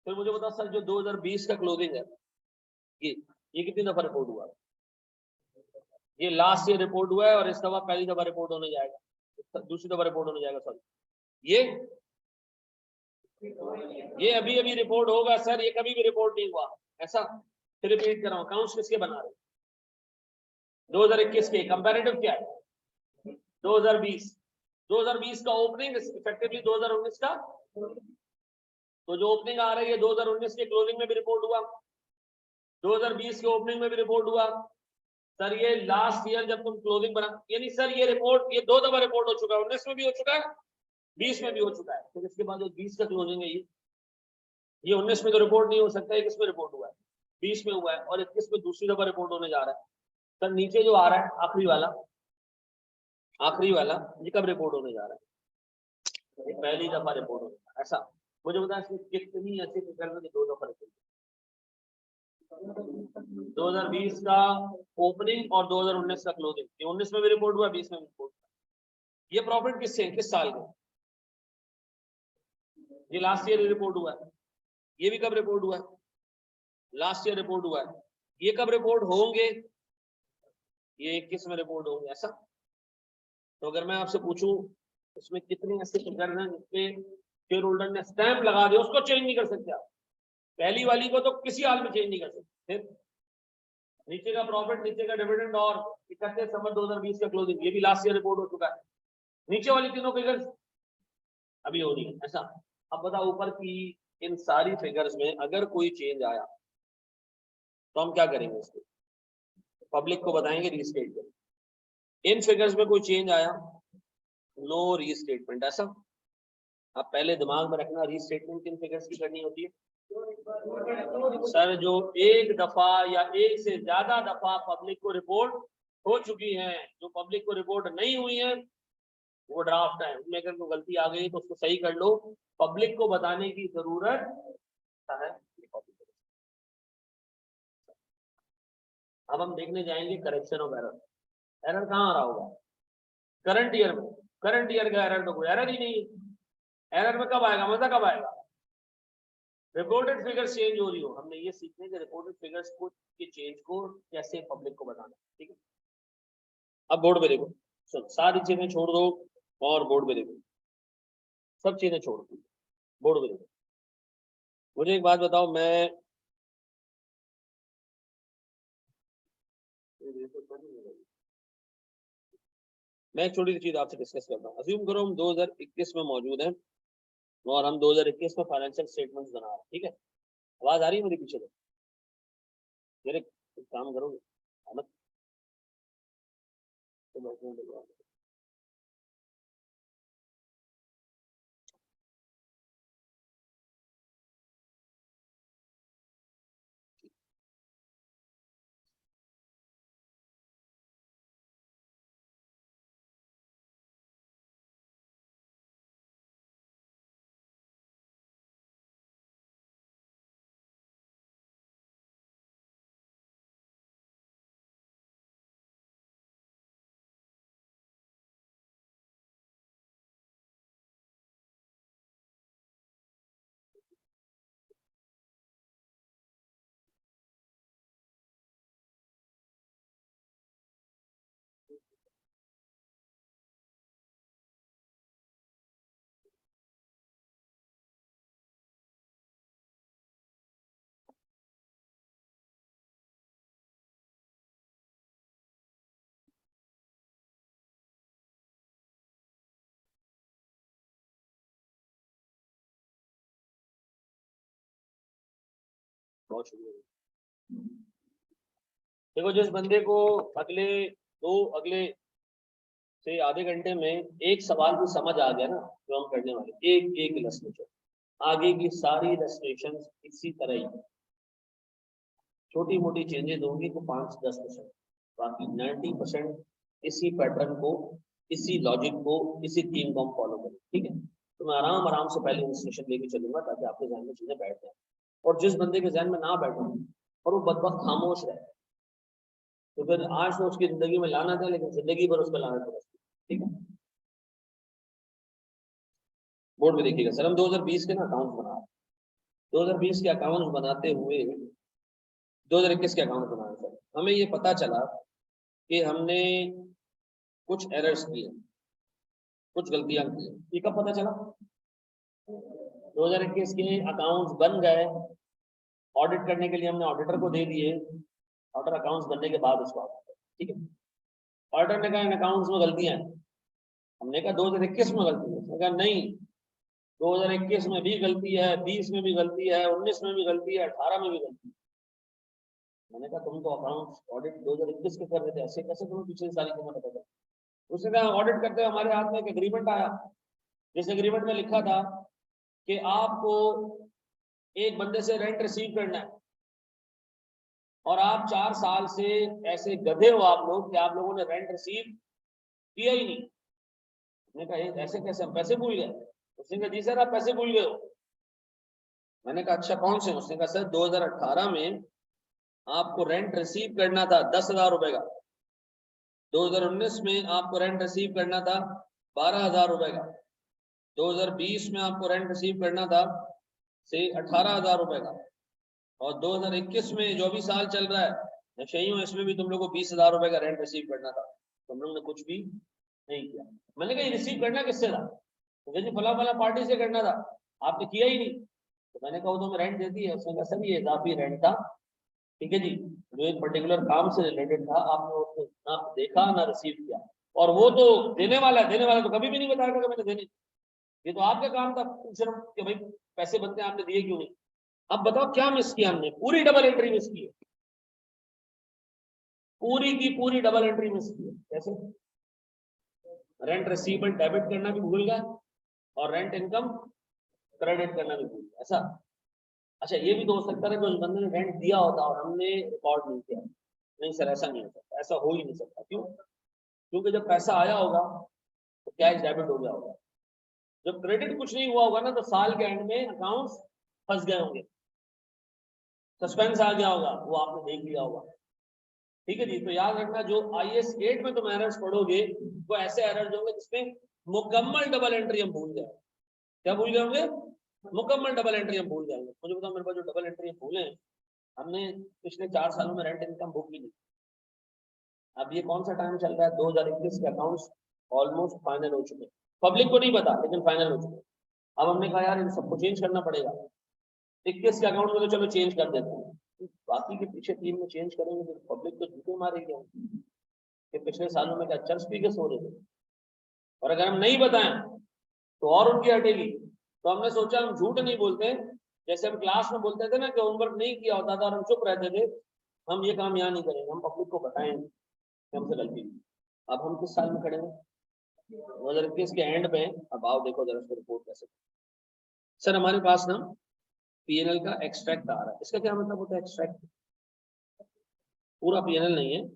Speaker 1: फिर मुझे बताओ सर जो 2020 का क्लोजिंग है, ये कितनी दफा रिपोर्ट हुआ? ये लास्ट ईयर रिपोर्ट हुआ है और इस दफा पहली दफा रिपोर्ट होने जाएगा, दूसरी दफा रिपोर्ट होने जाएगा, सॉरी। ये अभी अभी रिपोर्ट होगा सर, ये कभी भी रिपोर्ट नहीं हुआ, ऐसा। फिर रिपीट कर रहा हूं, अकाउंट्स किसके बना रहे? 2021 के। कंपैरेटिव क्या है? 2020 का ओपनिंग इफेक्टिवली 2019 का, तो जो ओपनिंग आ रही है 2019 के क्लोजिंग में भी रिपोर्ट हुआ, 2020 के ओपनिंग में भी रिपोर्ट हुआ। सर ये लास्ट ईयर जब तुम क्लोजिंग बना, यानी सर ये रिपोर्ट, ये 2 दफा रिपोर्ट हो चुका है, 19 में भी हो चुका है, 20 में भी हो चुका है। फिर इसके बाद जो 20 का क्लोजिंग है, ये 19 में तो रिपोर्ट नहीं हो सकता है, किसमें रिपोर्ट हुआ है? 20 में हुआ है, और 21 में दूसरी दफा रिपोर्ट होने जा रहा है। सर नीचे जो आ रहा है आखिरी वाला, ये कब रिपोर्ट होने जा रहा है? ये पहली दफा रिपोर्ट होने जा रहा है, ऐसा। मुझे बता इसमें कितनी ऐसी फिगर में 2 दफा रिपोर्ट, 2020 का ओपनिंग और 2019 का क्लोजिंग, ये 19 में भी रिपोर्ट हुआ, 20 में भी रिपोर्ट हुआ। ये प्रॉफिट किससे, किस साल का? ये लास्ट ईयर रिपोर्ट हुआ है। ये भी कब रिपोर्ट हुआ है? लास्ट ईयर रिपोर्ट हुआ है। ये कब रिपोर्ट होंगे? ये 21 में रिपोर्ट होंगे, ऐसा। तो अगर मैं आपसे पूछूं इसमें कितने ऐसे फिगर हैं जिसपे शेयर होल्डर ने स्टैंप लगा दिया, उसको चेंज नहीं कर सकते आप। पहली वाली को तो किसी हाल में चेंज नहीं कर सकते। फिर नीचे का प्रॉफिट, नीचे का डिविडेंड और 31 दिसंबर 2020 का क्लोजिंग, ये भी लास्ट ईयर रिपोर्ट हो चुका है। नीचे वाली तीनों फिगर्स अभी हो रही है, ऐसा। अब बताओ ऊपर की इन सारी फिगर्स में अगर कोई चेंज आया तो हम क्या करेंगे? इसको पब्लिक को बताएंगे, रीस्टेट करेंगे। इन फिगर्स में कोई चेंज आया, नो रीस्टेटमेंट, ऐसा। अब पहले दिमाग में रखना, रीस्टेटमेंट किन फिगर्स की करनी होती है? सर जो एक दफा या एक से ज्यादा दफा पब्लिक को रिपोर्ट हो चुकी है, जो पब्लिक को रिपोर्ट नहीं हुई है वो ड्राफ्ट है, उनमें अगर कोई गलती आ गई तो उसको सही कर लो, पब्लिक को बताने की जरूरत है। अब हम देखने जाएंगे करेक्शन ऑफ एरर। एरर कहाँ आ रहा होगा? करंट ईयर में। करंट ईयर का एरर तो कोई एरर ही नहीं है। एरर में कब आएगा, मजा कब आएगा? रिपोर्टेड फिगर्स चेंज हो रही हो। हमने ये सीखने के रिपोर्टेड फिगर्स को के चेंज को कैसे पब्लिक को बताना, ठीक है। अब बोर्ड पे देखो, सारी चीजें छोड़ दो और बोर्ड पे देखो, सब चीजें छोड़ दो, बोर्ड पे देखो। मुझे एक बात बताओ, मैं एक छोटी सी चीज आपसे डिस्कस करता हूँ। अज्यूम करो हम 2021 में मौजूद हैं और हम 2021 में फाइनेंशियल स्टेटमेंट्स बना रहे हैं, ठीक है। आवाज आ रही है मेरे पीछे? मेरे काम करोगे अहमद? तो बहुत शुक्रिया। देखो जिस बंदे को अगले से आधे घंटे में एक सवाल भी समझ आ गया ना, जो हम करने वाले एक एक इलस्ट्रेशन, आगे की सारी इलस्ट्रेशन इसी तरह ही छोटी मोटी चेंजेस होंगी तो 5-10%, बाकी 90% इसी पैटर्न को, इसी लॉजिक को, इसी थीम को हम फॉलो करें। ठीक है, तो मैं आराम आराम से पहले इंस्ट्रक्शन लेके चलूंगा ताकि आपके जहन में चीजें बैठ जाए, और जिस बंदे के जहन में ना बैठे और वो बदबख्त खामोश रहे तो फिर आज तो उसकी जिंदगी में लाना था, लेकिन जिंदगी भर उसका लाना था। ठीक है, बोर्ड में देखिएगा सर, हम 2020 के ना अकाउंट बना रहे हैं। 2020 के अकाउंट बनाते हुए 2021 के अकाउंट बनाए सर, हमें ये पता चला कि हमने कुछ एरर्स किए, कुछ गलतियां की। ये कब पता चला? 2021 के अकाउंट्स बन गए, ऑडिट करने के लिए हमने ऑडिटर को दे दिए, ऑडिटर अकाउंट्स बनने के बाद उसको, ठीक है, ऑडिटर ने कहा इन अकाउंट्स में गलतियां हैं। हमने कहा 2021 में गलती है, उसने कहा नहीं 2021 में भी गलती है, 20 में भी गलती है, 19 में भी गलती है, 18 में भी गलती है। मैंने कहा तुम तो अकाउंट्स ऑडिट 2021 के कर रहे थे, ऐसे कैसे तुम्हें पिछली सारी चीजें पता चला? उसने कहा ऑडिट करते हुए हमारे हाथ में एक एग्रीमेंट आया, जिस एग्रीमेंट में लिखा था कि आपको एक बंदे से रेंट रिसीव करना है और आप 4 साल से ऐसे गधे हो आप लोग कि आप लोगों ने रेंट रिसीव किया ही नहीं। मैंने कहा ऐसे कैसे, हम पैसे भूल गए? उसने कहा जी सर आप पैसे भूल गए हो। मैंने कहा अच्छा कौन से? उसने कहा सर 2018 में आपको रेंट रिसीव करना था 10,000 रुपए का, 2019 में आपको रेंट रिसीव करना था 12,000 रुपए का, 2020 में आपको रेंट रिसीव करना था से 18,000 रुपए का, और 2021 में जो भी साल चल रहा है सही हूँ इसमें भी तुम लोग को 20,000 रुपए का रेंट रिसीव करना था, तुम लोग ने कुछ भी नहीं किया। मैंने कहा रिसीव करना किससे था? तो जी फला फला पार्टी से करना था, आपने किया ही नहीं। तो मैंने कहा तो रेंट देती है। उसने कहा सर ये इजाफी रेंट था, ठीक है जी, जो एक पर्टिकुलर काम से रिलेटेड था, आपने उसको ना देखा ना रिसीव किया, और वो तो देने वाला है, देने वाला तो कभी भी नहीं बताएगा कि मैंने देने, ये तो आपका काम था पूछना कि भाई पैसे बनते हैं आपने दिए क्यों नहीं। अब बताओ क्या मिस किया हमने? पूरी डबल एंट्री मिस की है, पूरी की पूरी डबल एंट्री मिस की है। कैसे? रेंट रिसीवेबल डेबिट करना भी भूल गए और रेंट इनकम क्रेडिट करना भी भूल गए। ऐसा? अच्छा ये भी तो हो सकता है कि उस बंदे ने रेंट दिया होता और हमने रिकॉर्ड नहीं किया। नहीं सर ऐसा नहीं हो सकता, ऐसा हो ही नहीं सकता। क्यों? क्योंकि जब पैसा आया होगा तो कैश डेबिट हो गया होगा, जब क्रेडिट कुछ नहीं हुआ होगा ना तो साल के एंड में अकाउंट्स फंस गए होंगे, सस्पेंस आ गया होगा, वो आपने देख लिया होगा। ठीक है जी, तो याद रखना जो IAS 8 में तुम एरर्स पढ़ोगे वो ऐसे एरर्स होंगे जिसमें मुकम्मल डबल एंट्री हम भूल जाए। क्या भूल गए होंगे? मुकम्मल डबल एंट्री हम भूल जाएंगे। मुझे बताओ मेरे पास जो डबल एंट्री भूले हैं, हमने पिछले 4 सालों में रेंट इनकम बुक की नहीं। अब ये कौन सा टाइम चल रहा है? 2021 के अकाउंट्स ऑलमोस्ट फाइनल हो चुके हैं, पब्लिक को नहीं पता लेकिन फाइनल हो चुके हैं। अब हमने कहा यार इन सबको चेंज करना पड़ेगा। 21 के अकाउंट में तो चलो चेंज कर देते हैं, बाकी के पीछे 3 में चेंज करेंगे तो पब्लिक तो झूठे मारेगी कि पिछले सालों में क्या चर्च पी के सो रहे थे। और अगर हम नहीं बताएं तो और उनकी हटेगी। तो हमने सोचा हम झूठ नहीं बोलते, जैसे हम क्लास में बोलते थे ना कि होमवर्क नहीं किया होता था और हम चुप रहते थे, हम ये काम यहाँ नहीं करेंगे, हम पब्लिक को बताएंगे कि हमसे गलती। अब हम किस साल में खड़े हैं? 2021 के एंड पे। अब आओ देखो जरा उसको रिपोर्ट कैसे। सर हमारे पास ना PNL का एक्सट्रैक्ट आ रहा है। इसका क्या मतलब होता है एक्सट्रैक्ट? पूरा PNL नहीं है,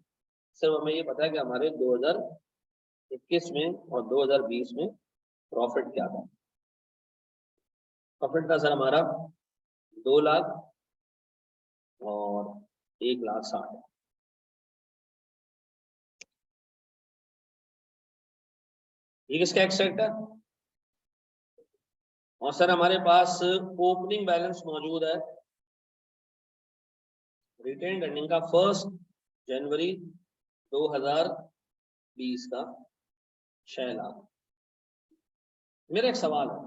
Speaker 1: सिर्फ हमें ये पता है कि हमारे 2021 में और 2020 में प्रॉफिट क्या था। प्रॉफिट था सर हमारा 2 लाख और 1,60,000। ये किसका एक्सट्रैक्ट है? और सर हमारे पास ओपनिंग बैलेंस मौजूद है रिटेन अर्निंग का 1 जनवरी 2020 का 6 लाख। मेरा एक सवाल है,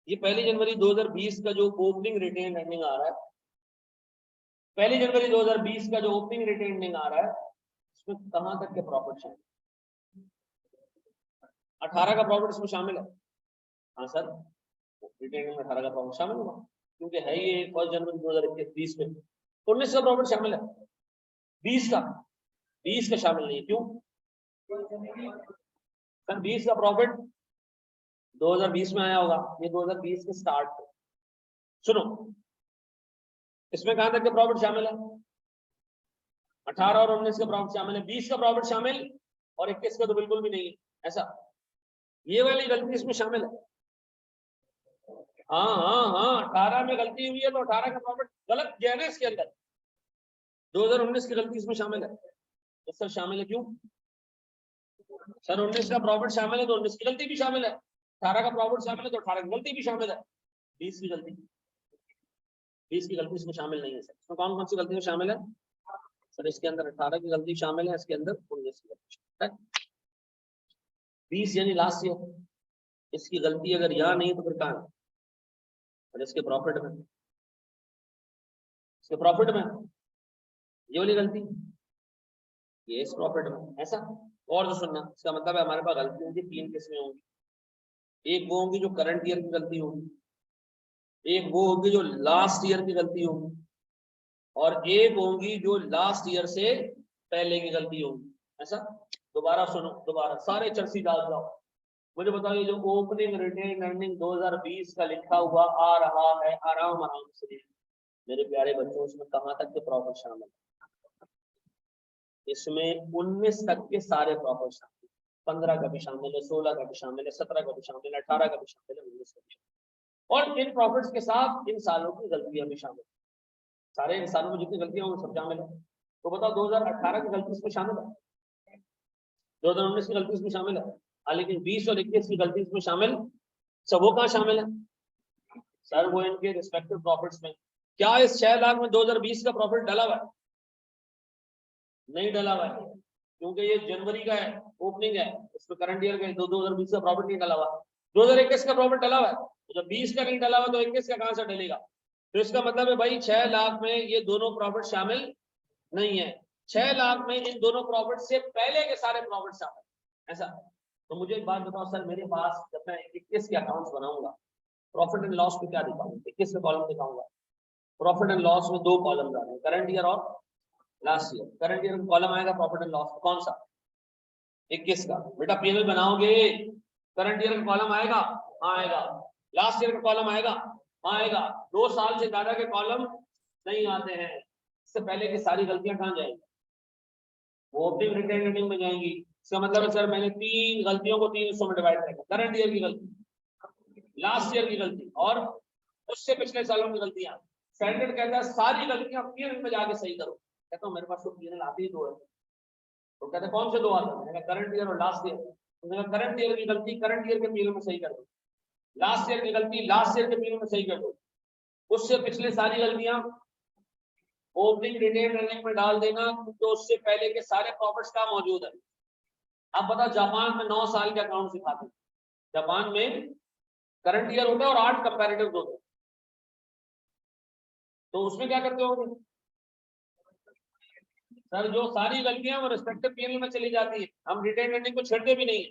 Speaker 1: ये 1 जनवरी 2020 का जो ओपनिंग रिटेन अर्निंग आ रहा है, 1 जनवरी 2020 का जो ओपनिंग रिटेन अर्निंग आ रहा है, इसमें कहां तक के प्रॉफिट है? 18 का प्रॉफिट इसमें शामिल है? हाँ सर, रिटेन में 18 का प्रॉफिट शामिल होगा क्योंकि है ये 1 जनवरी 2021 में। 19 का प्रॉफिट शामिल है, 20 का शामिल नहीं है। क्यों सर? 20 का प्रॉफिट 2020 में आया होगा, ये 2020 के स्टार्ट पे। सुनो इसमें कहां तक के प्रॉफिट शामिल है? 18 और 19 का प्रॉफिट शामिल है, 20 का प्रॉफिट शामिल और 21 का तो बिल्कुल भी नहीं है। ऐसा ये वाली गलती इसमें शामिल है। हाँ हाँ हाँ, 18 में गलती हुई है तो 18 का प्रॉफिट गलत गया ना इसके अंदर, 2019 की गलती इसमें शामिल है। तो सर शामिल है क्यों? सर 19 का प्रॉफिट शामिल है तो 19 की गलती भी शामिल है, 18 का प्रॉफिट शामिल है तो 18 की गलती भी शामिल है, 20 की गलती, 20 की गलती इसमें शामिल नहीं है। सर इसमें कौन कौन सी गलतियां शामिल है? सर इसके अंदर 18 की गलती शामिल है, इसके अंदर 19 की गलती शामिल है। 20 यानी लास्ट ईयर, इसकी गलती अगर यहाँ नहीं तो फिर कहाँ है? और इसके प्रॉफिट में, इसके प्रॉफिट में ये वाली गलती, ये इस प्रॉफिट में। ऐसा और जो सुनना, इसका मतलब है हमारे पास गलती होगी 3 किस्में होंगी। एक वो होगी जो करंट ईयर की गलती होगी, एक वो होगी जो लास्ट ईयर की गलती होगी, और एक होगी जो लास्ट ईयर से पहले की गलती होगी। ऐसा दोबारा सुनो, दोबारा सारे चर्सी डाल जाओ, मुझे बताओ ये जो ओपनिंग रिटेन अर्निंग 2020 का लिखा हुआ आ रहा है, आराम आराम से मेरे प्यारे बच्चों, उसमें कहां तक के प्रॉफिट शामिल है? इसमें 19 तक के सारे प्रॉफिट शामिल, 15 का भी शामिल है, 16 का भी शामिल है, 17 का भी शामिल है, 18 का भी शामिल है, 19 का भी शामिल, और इन प्रॉफिट्स के साथ इन सालों की गलतियां भी शामिल, सारे इन सालों में जितनी गलतियां होंगी सब शामिल है। तो बताओ 2018 की गलती इसमें शामिल है, 2019 की गलती इसमें शामिल है, लेकिन 20 और 21 की गलती इसमें शामिल, सब वो कहाँ शामिल है? सर वो इनके रिस्पेक्टिव प्रॉफिट्स में। क्या इस 6 लाख में 2020 का प्रॉफिट डला हुआ है? नहीं डला हुआ है, क्योंकि ये जनवरी का है, ओपनिंग है, इसमें करंट ईयर का 2020 का प्रॉफिट नहीं डला हुआ। 2021 का प्रॉफिट डला हुआ है, तो जब 20 का नहीं डला हुआ तो 21 का कहां से डलेगा? तो इसका मतलब है भाई 6 लाख में ये दोनों प्रॉफिट शामिल नहीं है, 6 लाख में इन दोनों प्रॉफिट से पहले के सारे प्रॉफिट शामिल। ऐसा तो मुझे एक बात बताओ सर, मेरे पास जब मैं 21 के अकाउंट्स बनाऊंगा, प्रॉफिट एंड लॉस में क्या दिखाऊंगा? 21 में कॉलम दिखाऊंगा, प्रॉफिट एंड लॉस में 2 कॉलम आ रहे हैं, करंट ईयर और लास्ट ईयर। करंट ईयर का कॉलम आएगा प्रॉफिट एंड लॉस, कौन सा? 21 का। बेटा पीएनएल बनाओगे, करंट ईयर का कॉलम आएगा? हाँ आएगा। लास्ट ईयर का कॉलम आएगा? हाँ आएगा। 2 साल से ज्यादा के कॉलम नहीं आते हैं, इससे पहले की सारी गलतियां कहाँ जाएंगी? वो ओपनिंग रिटेन अर्निंग में जाएंगी। इसका मतलब है सर मैंने 3 गलतियों को 3 हिस्सों में डिवाइड किया, करंट ईयर की गलती, लास्ट ईयर की गलती और उससे पिछले सालों की गलतियां। स्टैंडर्ड कहता है सारी गलतियां पीएनएल में जाके सही करो। कहता हूँ मेरे पास तो पीएनएल आती ही 2 है। तो कहते कौन से 2 आते हैं? मैंने करंट ईयर और लास्ट ईयर। तो मैंने करंट ईयर की गलती करंट ईयर के पीरियड में सही कर दो, लास्ट ईयर की गलती लास्ट ईयर के पीरियड में सही कर दो, उससे पिछले सारी गलतियां ओपनिंग रिटेन अर्निंग में डाल देना, तो उससे पहले के सारे प्रॉफिट्स का मौजूद है। अब बताओ जापान में 9 साल के अकाउंट सिखाते हैं, जापान में करंट ईयर होता है और 8 कंपैरेटिव्स होते हैं, तो उसमें क्या करते होंगे? सर जो सारी गलतियां वो रिस्पेक्टिव पीएनएल में चली जाती है, हम रिटेन अर्निंग को छेड़ते भी नहीं है।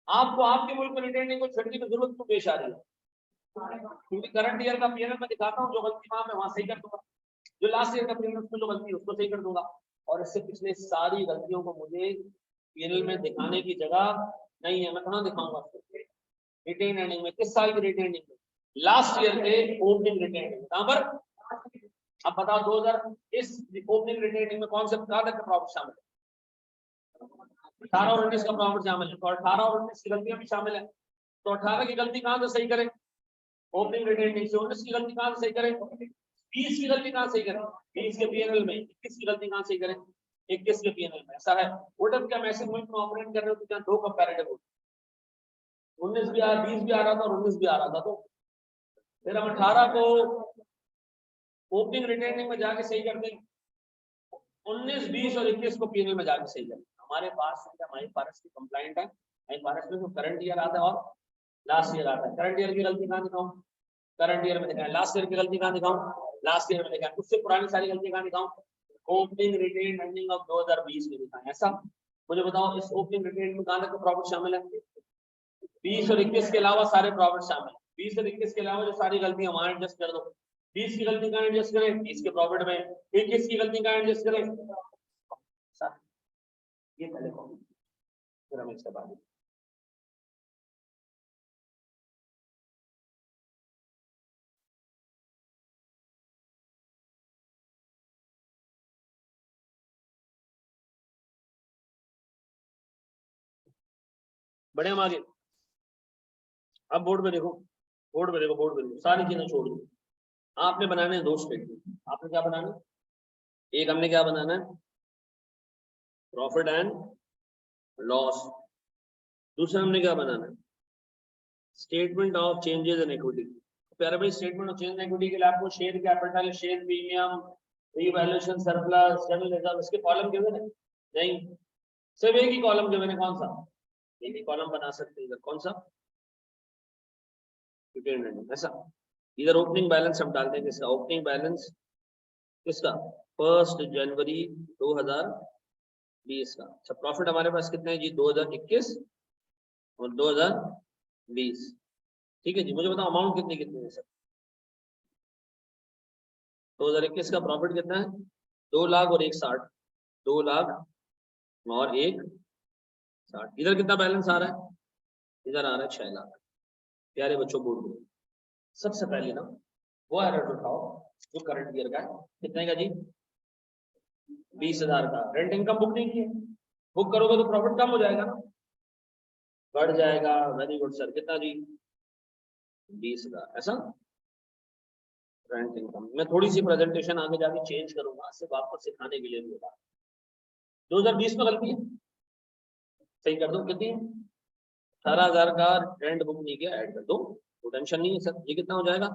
Speaker 1: आपको आपके मुल्क में रिटेन अर्निंग को छेड़ने की जरूरत क्यों पेश आ रही है? क्योंकि करंट ईयर का पीएनएल में दिखाता हूँ, जो गलती वहां मैं वहां सही कर दूंगा, जो लास्ट ईयर का पीएनएल उसमें जो गलती है उसको सही कर दूंगा, और इससे पिछले सारी गलतियों को मुझे पीएनएल में दिखाने की जगह नहीं है। मैं कहाँ दिखाऊंगा? रिटेन अर्निंग में। किस साल की रिटेन अर्निंग में? लास्ट ईयर के ओपनिंग रिटेन अर्निंग। कहां पर? अब बताओ 2000 इस ओपनिंग रिटेन अर्निंग में कौन से कहां तक का प्रॉफिट शामिल है? 18 और 19 का प्रॉफिट शामिल है, तो 18 और 19 की गलतियां भी शामिल है। तो 18 की गलती कहां से सही करें? ओपनिंग रिटेन अर्निंग से। 19 की गलती कहां से सही करें? 20 की गलती कहां सही करें? 20 के पीएनएल में। 21 की गलती कहां सही करें? 21 के पीएनएल में। ऐसा है। वोट अब क्या मैसेज मुल्क में ऑपरेट कर रहे हो तो क्या 2 कंपैरेटिव होते, 19 भी आ 20 भी आ रहा था और 19 भी आ रहा था, तो फिर हम 18 को ओपनिंग रिटेन में जाके सही कर देंगे, 19, 20 और 21 को पीएनएल में जाके सही करें। हमारे पास हमारी फारेस्ट की कंप्लाइंट है, हमारी फारेस्ट में जो करंट ईयर आता है और लास्ट ईयर आता है। करंट ईयर की गलती कहां दिखाऊं? करंट ईयर में दिखाएं। लास्ट ईयर की गलती कहां दिखाऊं? लास्ट ईयर में दिखाएं। उससे पुरानी सारी गलती कहां दिखाऊं? ओपनिंग रिटेन अर्निंग ऑफ 2020 में दिखाएं। ऐसा मुझे बताओ इस ओपनिंग रिटेन में कहां तक का प्रॉफिट शामिल है? 20 और 21 के अलावा सारे प्रॉफिट शामिल है। 20 और 21 के अलावा जो सारी गलतियां वहां एडजस्ट कर दो। 20 की गलती कहां एडजस्ट करें? 20 के प्रॉफिट में। 21 की गलती कहां एडजस्ट करें? ये पहले कॉल, फिर हम इसके बाद बढ़े हम आगे। अब बोर्ड पे देखो, बोर्ड पे देखो, बोर्ड पे देखो, सारी चीजें छोड़ दो। आपने बनाने हैं 2 स्टेटमेंट। आपने क्या बनाना है? एक हमने क्या बनाना है, प्रॉफिट एंड लॉस। दूसरा हमने क्या बनाना है, statement of changes in equity. प्यारे भाई, statement of change in equity के लिए आपको share capital, share premium, revaluation, surplus, general reserve, इसके कॉलम गिवन है? नहीं, सिर्फ एक ही कॉलम गिवन है। कौन सा? एक ही कॉलम बना सकते हैं इधर। कौन सा? ऐसा। इधर ओपनिंग बैलेंस हम डालते हैं। किसका ओपनिंग बैलेंस? किसका? 1 जनवरी 2020 का। अच्छा, प्रॉफिट हमारे पास कितने हैं जी? 2021 और 2020। ठीक है जी, मुझे बताओ अमाउंट कितनी कितनी है सर? 2021 का प्रॉफिट कितना है? 2 लाख और 1,60। 2 लाख और 1,60। इधर कितना बैलेंस आ रहा है? इधर आ रहा है 6 लाख। प्यारे बच्चों, बोर्ड में सबसे पहले ना वो एरर उठाओ जो करंट ईयर का है। कितने का जी? 20,000 का। रेंट इनकम बुक नहीं की, बुक करोगे तो प्रॉफिट कम हो जाएगा ना, बढ़ जाएगा। Very good sir. कितना जी? 20,000। ऐसा रेंट इनकम। मैं थोड़ी सी प्रेजेंटेशन आगे जाके चेंज करूंगा, सिर्फ आपको सिखाने के लिए भी होगा। 2020 में गलती है, सही कर दो। कितनी? 18,000 का रेंट बुक नहीं किया, ऐड कर दो, तो टेंशन नहीं है सर। ये कितना हो जाएगा?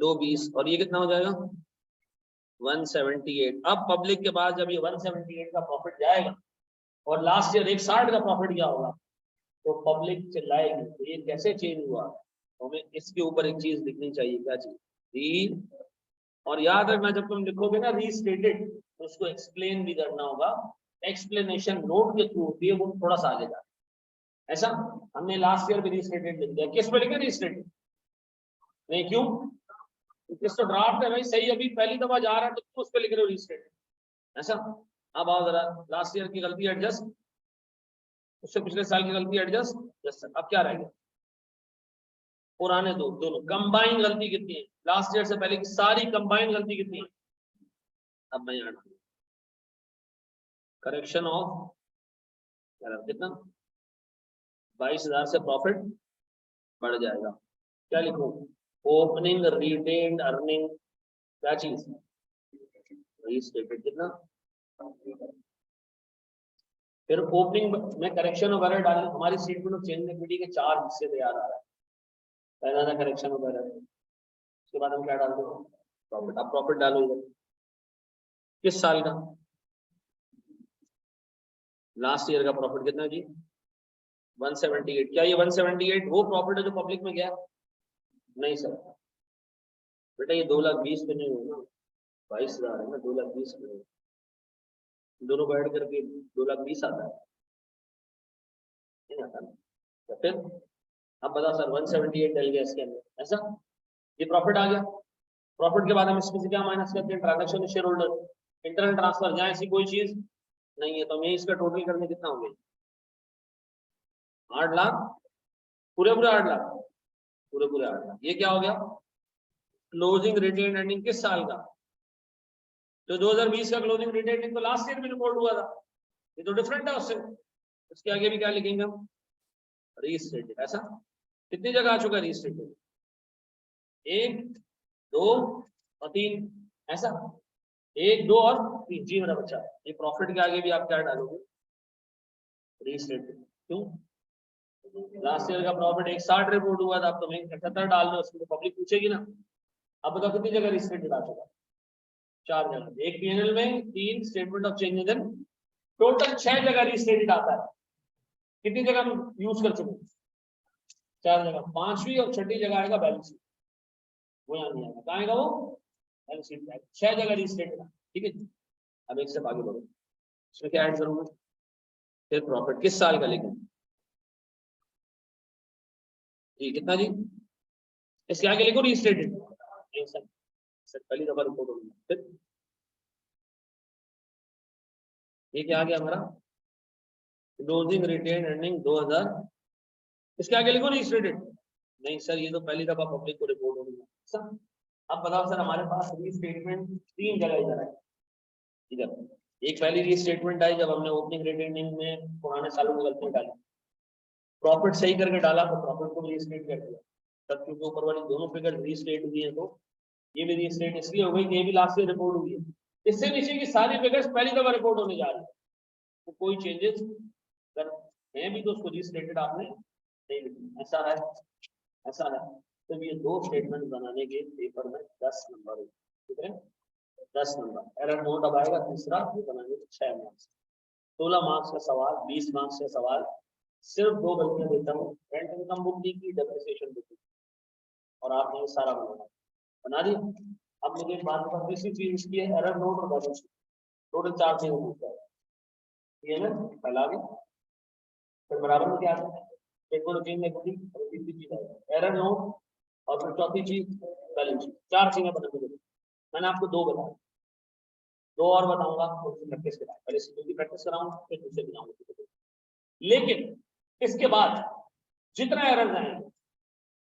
Speaker 1: 220। और ये कितना हो जाएगा? 178। अब पब्लिक के पास जब ये 178 का प्रॉफिट जाएगा और लास्ट ईयर 160 का प्रॉफिट क्या होगा, तो पब्लिक चिल्लाएगी तो ये कैसे चेंज हुआ। तो हमें इसके ऊपर एक चीज लिखनी चाहिए। क्या चीज? री। और याद रखना, जब तुम लिखोगे ना रीस्टेटेड, तो उसको एक्सप्लेन भी करना होगा। एक्सप्लेनेशन नोट के थ्रू होती है, वो थोड़ा सा आगे जाए। ऐसा हमने लास्ट ईयर में रीस्टेटेड लिख दिया। किस पे लिखे रीस्टेटेड? नहीं, क्यों? किस तो ड्राफ्ट है भाई, सही अभी पहली दफा जा रहा है तो तुम उस पे लिख रहे हो रीस्टेटेड। ऐसा। अब आओ जरा, लास्ट ईयर की गलती एडजस्ट, उससे पिछले साल की गलती एडजस्ट। Yes sir. अब क्या रहेगा? पुराने दो दोनों कंबाइन गलती कितनी है? लास्ट ईयर से पहले की सारी कंबाइन गलती कितनी है? अब मैं यहाँ करेक्शन ऑफ कितना? 22,000 से प्रॉफिट बढ़ जाएगा। क्या लिखूं? Opening retained earning. क्या चीज? रीस्टेटेड। कितना? फिर ओपनिंग में करेक्शन ऑफ एरर डालने। हमारी स्टेटमेंट ऑफ चेंज इक्विटी के 4 हिस्से तैयार आ रहा है। पहला था करेक्शन ऑफ एरर, उसके बाद हम क्या डालते हैं? प्रॉफिट। अब प्रॉफिट डालो इधर। किस साल का? लास्ट ईयर का प्रॉफिट कितना जी? 178। क्या ये 178 वो प्रॉफिट है जो पब्लिक में गया? नहीं सर बेटा, ये 2,20,000 पे नहीं होगा, 22,000 है ना, 2,20,000 पे दोनों को ऐड करके 2,20,000 आता है, नहीं आता ना। तो फिर अब बता सर, 178 डल गया इसके अंदर। ऐसा ये प्रॉफिट आ गया। प्रॉफिट के बाद हम इसमें से क्या माइनस करते हैं? Transaction share holder, internal transfer, जहाँ ऐसी कोई चीज नहीं है तो हमें इसका टोटल करने कितना हो गया? 8 लाख। पूरे पूरे 8 लाख, पूरे पूरे 8 लाख। ये क्या हो गया? क्लोजिंग रिटेन अर्निंग किस साल का? तो 2020 का क्लोजिंग रिटेन अर्निंग तो लास्ट ईयर में रिपोर्ट हुआ था, ये तो डिफरेंट है उससे। उसके आगे भी क्या लिखेंगे हम? रीस्टेटेड। ऐसा कितनी जगह आ चुका है रीस्टेटेड? 1, 2 और 3। ऐसा 1, 2 और 3। जी मेरा बच्चा, ये प्रॉफिट के आगे भी आप क्या डालोगे? रीस्टेटेड। क्यों? लास्ट ईयर का प्रॉफिट 160 रिपोर्ट हुआ था, अब तो 78 डाल दो, उसमें तो पब्लिक पूछेगी ना। अब बताओ कितनी जगह रीस्टेटेड आ चुका? 4 जगह। एक पीएनएल में 3 statement of changes in, total 6 जगह रीस्टेटेड आता है। कितनी जगह हम यूज कर चुके? 4 जगह। 5वीं और 6ठी जगह आएगा बैलेंस शीट, वो यहाँ नहीं आएगा। कहाँ आएगा वो? बैलेंस शीट में। 6 जगह रीस्टेटेड। ठीक है जी। अब एक स्टेप आगे बढ़ो, इसमें क्या ऐड करूंगा? फिर प्रॉफिट किस साल का लिखें जी? कितना जी? इसके आगे लिखो रीस्टेटेड। सर पहली दफा रिपोर्ट होगी। फिर ये क्या आ गया हमारा? Closing retained earning 2000। इसके आगे लिखो रीस्टेटेड। नहीं सर, ये तो पहली दफा पब्लिक को रिपोर्ट होगी सर। अब बताओ सर, हमारे पास रीस्टेटमेंट 3 जगह इधर है। इधर एक पहली रीस्टेटमेंट आई जब हमने ओपनिंग रिटेन अर्निंग में पुराने सालों में गलती डाली। प्रॉफिट सही करके डाला तो प्रॉफिट को भी रीस्टेट कर दिया, तब क्योंकि ऊपर वाली दोनों फिगर रीस्टेट हुई है तो ये भी रीस्टेट इसलिए हो गई कि ये भी लास्ट ईयर रिपोर्ट हुई है। इससे नीचे की सारी फिगर्स पहली दफा रिपोर्ट होने जा रही है, तो कोई चेंजेस अगर है भी तो उसको रीस्टेटेड आपने नहीं लिखना। ऐसा है, ऐसा है। तो ये दो स्टेटमेंट बनाने के पेपर में 10 नंबर है, ठीक है, 10 नंबर। एरर नोट अब आएगा तीसरा, ये बनाने के 6 मार्क्स, 16 मार्क्स का सवाल, 20 मार्क्स का सवाल। सिर्फ 2 गलतियां देता हूँ, रेंट इनकम बुक दी की, डेप्रिसिएशन बुक दी, और आपने ये सारा बना दिया। अब मुझे एक बात बता, तीसरी चीज इसकी है एरर नोट और बैलेंस शीट, टोटल 4 चीजें पूछता है, ये ना पहला भी, फिर बराबर में क्या आता है, एक को चेंज नहीं होती, और तीसरी चीज है एरर नोट, और फिर चौथी चीज बैलेंस शीट। 4 चीजें बनानी है। मैंने आपको 2 बताया, 2 और बताऊंगा, उसकी प्रैक्टिस कराऊंगा, पहले इसकी प्रैक्टिस कराऊंगा फिर दूसरे बनाऊंगा। लेकिन इसके बाद जितना एरर आएंगे,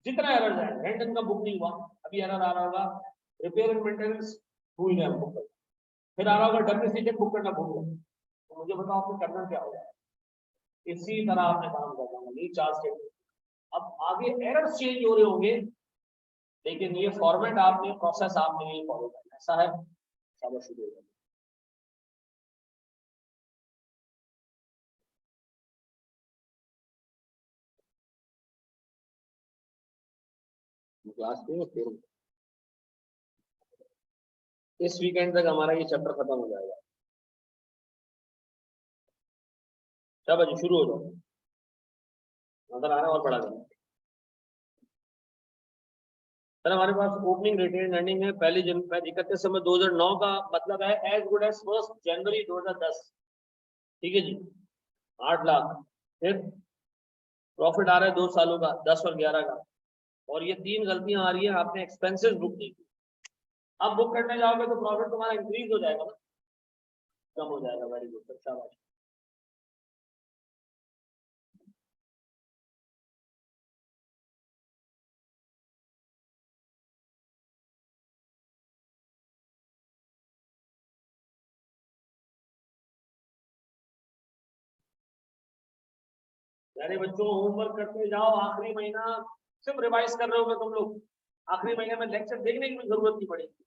Speaker 1: जितना एरर आएंगे, रेंट इनकम बुक नहीं हुआ, अभी एरर आ रहा होगा रिपेयर एंड मेंटेनेंस भूल गए हम बुक करना, फिर आ रहा होगा डेप्रिसिएशन बुक करना भूल गए, तो मुझे बताओ आपको करना क्या होगा। इसी तरह आपने काम करना होगा, ये 4 स्टेप। अब आगे एरर्स चेंज हो रहे होंगे, लेकिन ये फॉर्मेट आपने, प्रोसेस आपने ये फॉलो करना, ऐसा है। शाबाश, शुरू हो जाए। क्लास में फिर इस वीकेंड तक हमारा ये चैप्टर खत्म हो जाएगा। शाबाश, शुरू हो जाओ, नजर आ रहा है और बड़ा करना। सर हमारे पास ओपनिंग रिटेन अर्निंग है पहली 31 दिसंबर 2009 का, मतलब है एज गुड एज 1 जनवरी 2010, ठीक है जी, 8 लाख। फिर प्रॉफिट आ रहा है 2 सालों का, 10 और 11 का, और ये 3 गलतियां आ रही है, आपने एक्सपेंसेस बुक नहीं की। अब बुक करने जाओगे तो प्रॉफिट तुम्हारा इंक्रीज हो जाएगा ना, कम हो जाएगा। वेरी गुड, शाबाश। यानी बच्चों होमवर्क करते जाओ, आखिरी महीना सिर्फ रिवाइज कर रहे हो तुम लोग, आखिरी महीने में लेक्चर देखने की भी जरूरत नहीं पड़ेगी,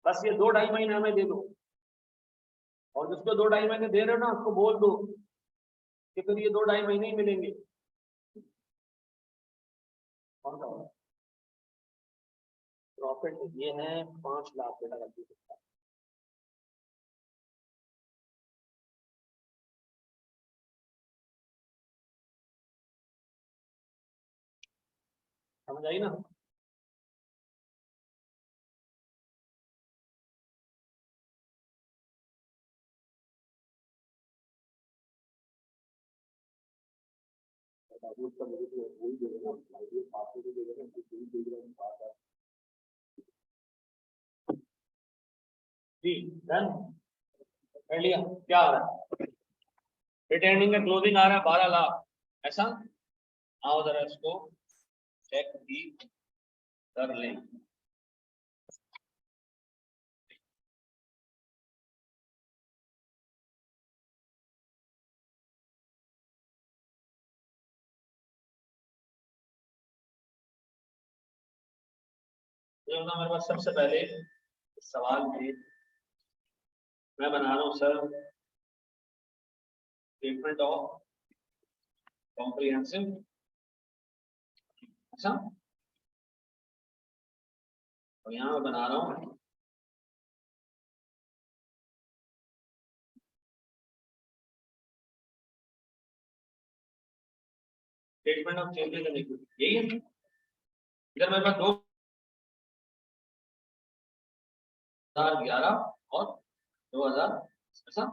Speaker 1: बस ये 2-2.5 महीने हमें दे दो, और जिसको 2-2.5 महीने दे रहे हो ना उसको बोल दो कि फिर ये 2-2.5 महीने ही मिलेंगे। कौन सा प्रॉफिट ये है 5 लाख बेटा, गलती से समझ आई ना। जी डन कर लिया। क्या आ रहा है, रिटर्निंग का क्लोजिंग आ रहा है 12 लाख, ऐसा। आओ जरा इसको चेक भी कर लें। तो हमारे पास सबसे पहले सवाल में मैं बना रहा हूँ सर, स्टेटमेंट ऑफ कॉम्प्रिहेंसिव, अच्छा, और यहाँ मैं बना रहा हूँ statement of changes in equity, यही है। इधर मेरे पास 2011 और 2000, ऐसा।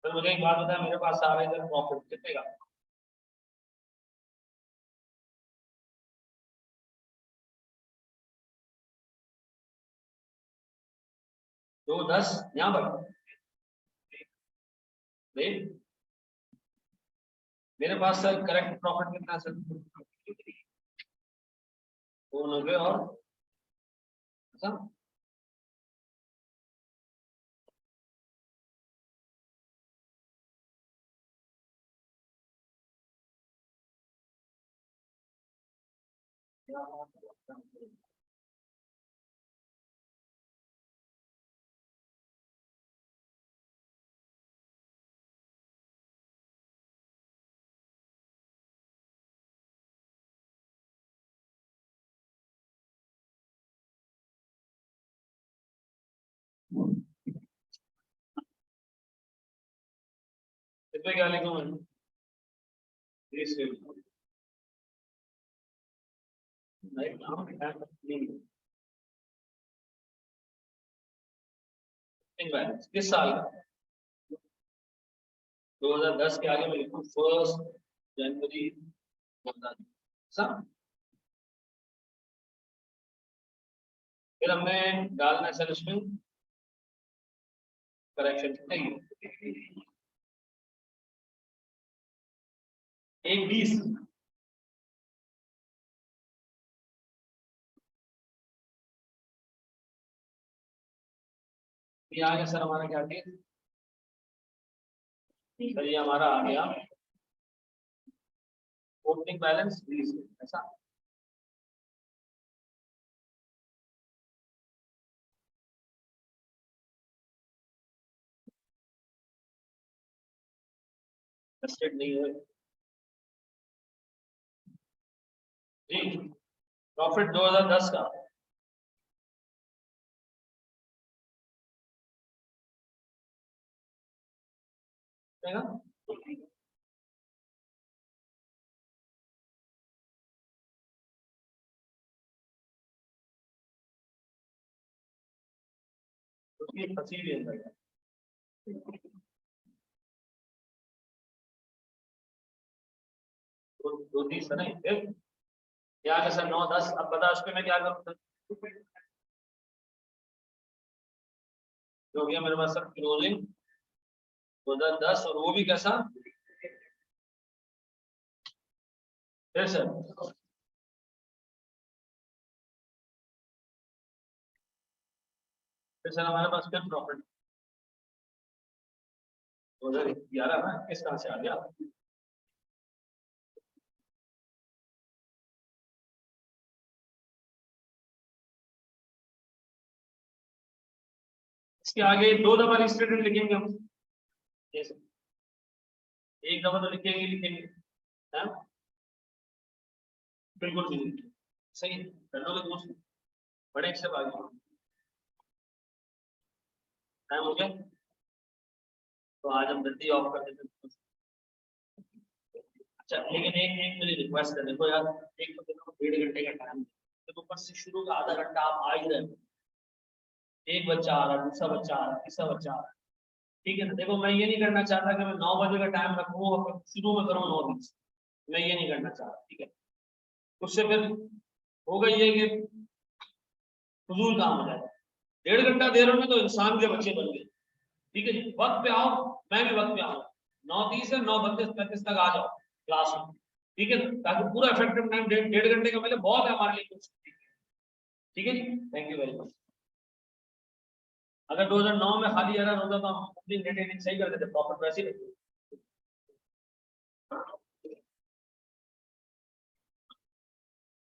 Speaker 1: फिर मुझे एक बात बताया, मेरे पास आ रहा है इधर प्रॉफिट कितने का, 210 यहाँ पर, मेरे पास सर करेक्ट प्रॉफिट कितना है सर? 290 और ऐसा इसमें क्या लिखूं मैं? बैलेंस किस साल का? 2010 के आगे मैं लिखूं 1 जनवरी 2010। फिर हमने डालना है सर इसमें करेक्शन नहीं, एक 20 ये आ गया सर हमारा क्या चीज सर, ये हमारा आ गया ओपनिंग बैलेंस 20 ऐसा। टेस्टेड नहीं है जी। प्रॉफिट 2010 का है ना? तो ये फंसी हुई है अंदर। दो 30 है नहीं फिर क्या है सर 9-10। अब बता उस पे मैं क्या करूँ? जो गया मेरे पास सर क्लोजिंग 2010 और वो भी कैसा फिर सर हमारे पास फिर प्रॉफिट 2011 ना किस तरह से आ गया? इसके आगे 2 दफा रिस्टेटेड लिखेंगे हम, एक दफा तो लिखेंगे लिखेंगे है? बिल्कुल बिल्कुल सही है, कर लोगे दोस्त बड़े एक से आगे टाइम हो गया तो आज हम जल्दी ऑफ कर देते हैं। अच्छा लेकिन एक मेरी रिक्वेस्ट है, देखो यार एक तो देखो 1.5 घंटे का टाइम, तो ऊपर से शुरू का आधा घंटा आप आ ही रहे हो, एक बच्चा आ रहा है, दूसरा बच्चा आ रहा है, तीसरा बच्चा आ रहा है, ठीक है ना? देखो मैं ये नहीं करना चाहता कि मैं 9 बजे का टाइम रखूँ और शुरू में करूँ 9:20, मैं ये नहीं करना चाहता, ठीक है? उससे फिर होगा ये कि फजूल काम हो जाएगा। 1.5 घंटा दे रहे हो तो इंसान के बच्चे बन गए, ठीक है जी? वक्त पे आओ, मैं भी वक्त पे आऊँ, 9:30 से 9:32-35 तक आ जाओ क्लास में, ठीक है? ताकि पूरा इफेक्टिव टाइम 1.5 घंटे का मिले, बहुत है हमारे लिए, ठीक है जी? Thank you very much. अगर 2009 में खाली एरर होता तो हम अपनी नेट सही कर देते, प्रॉफिट वैसे ही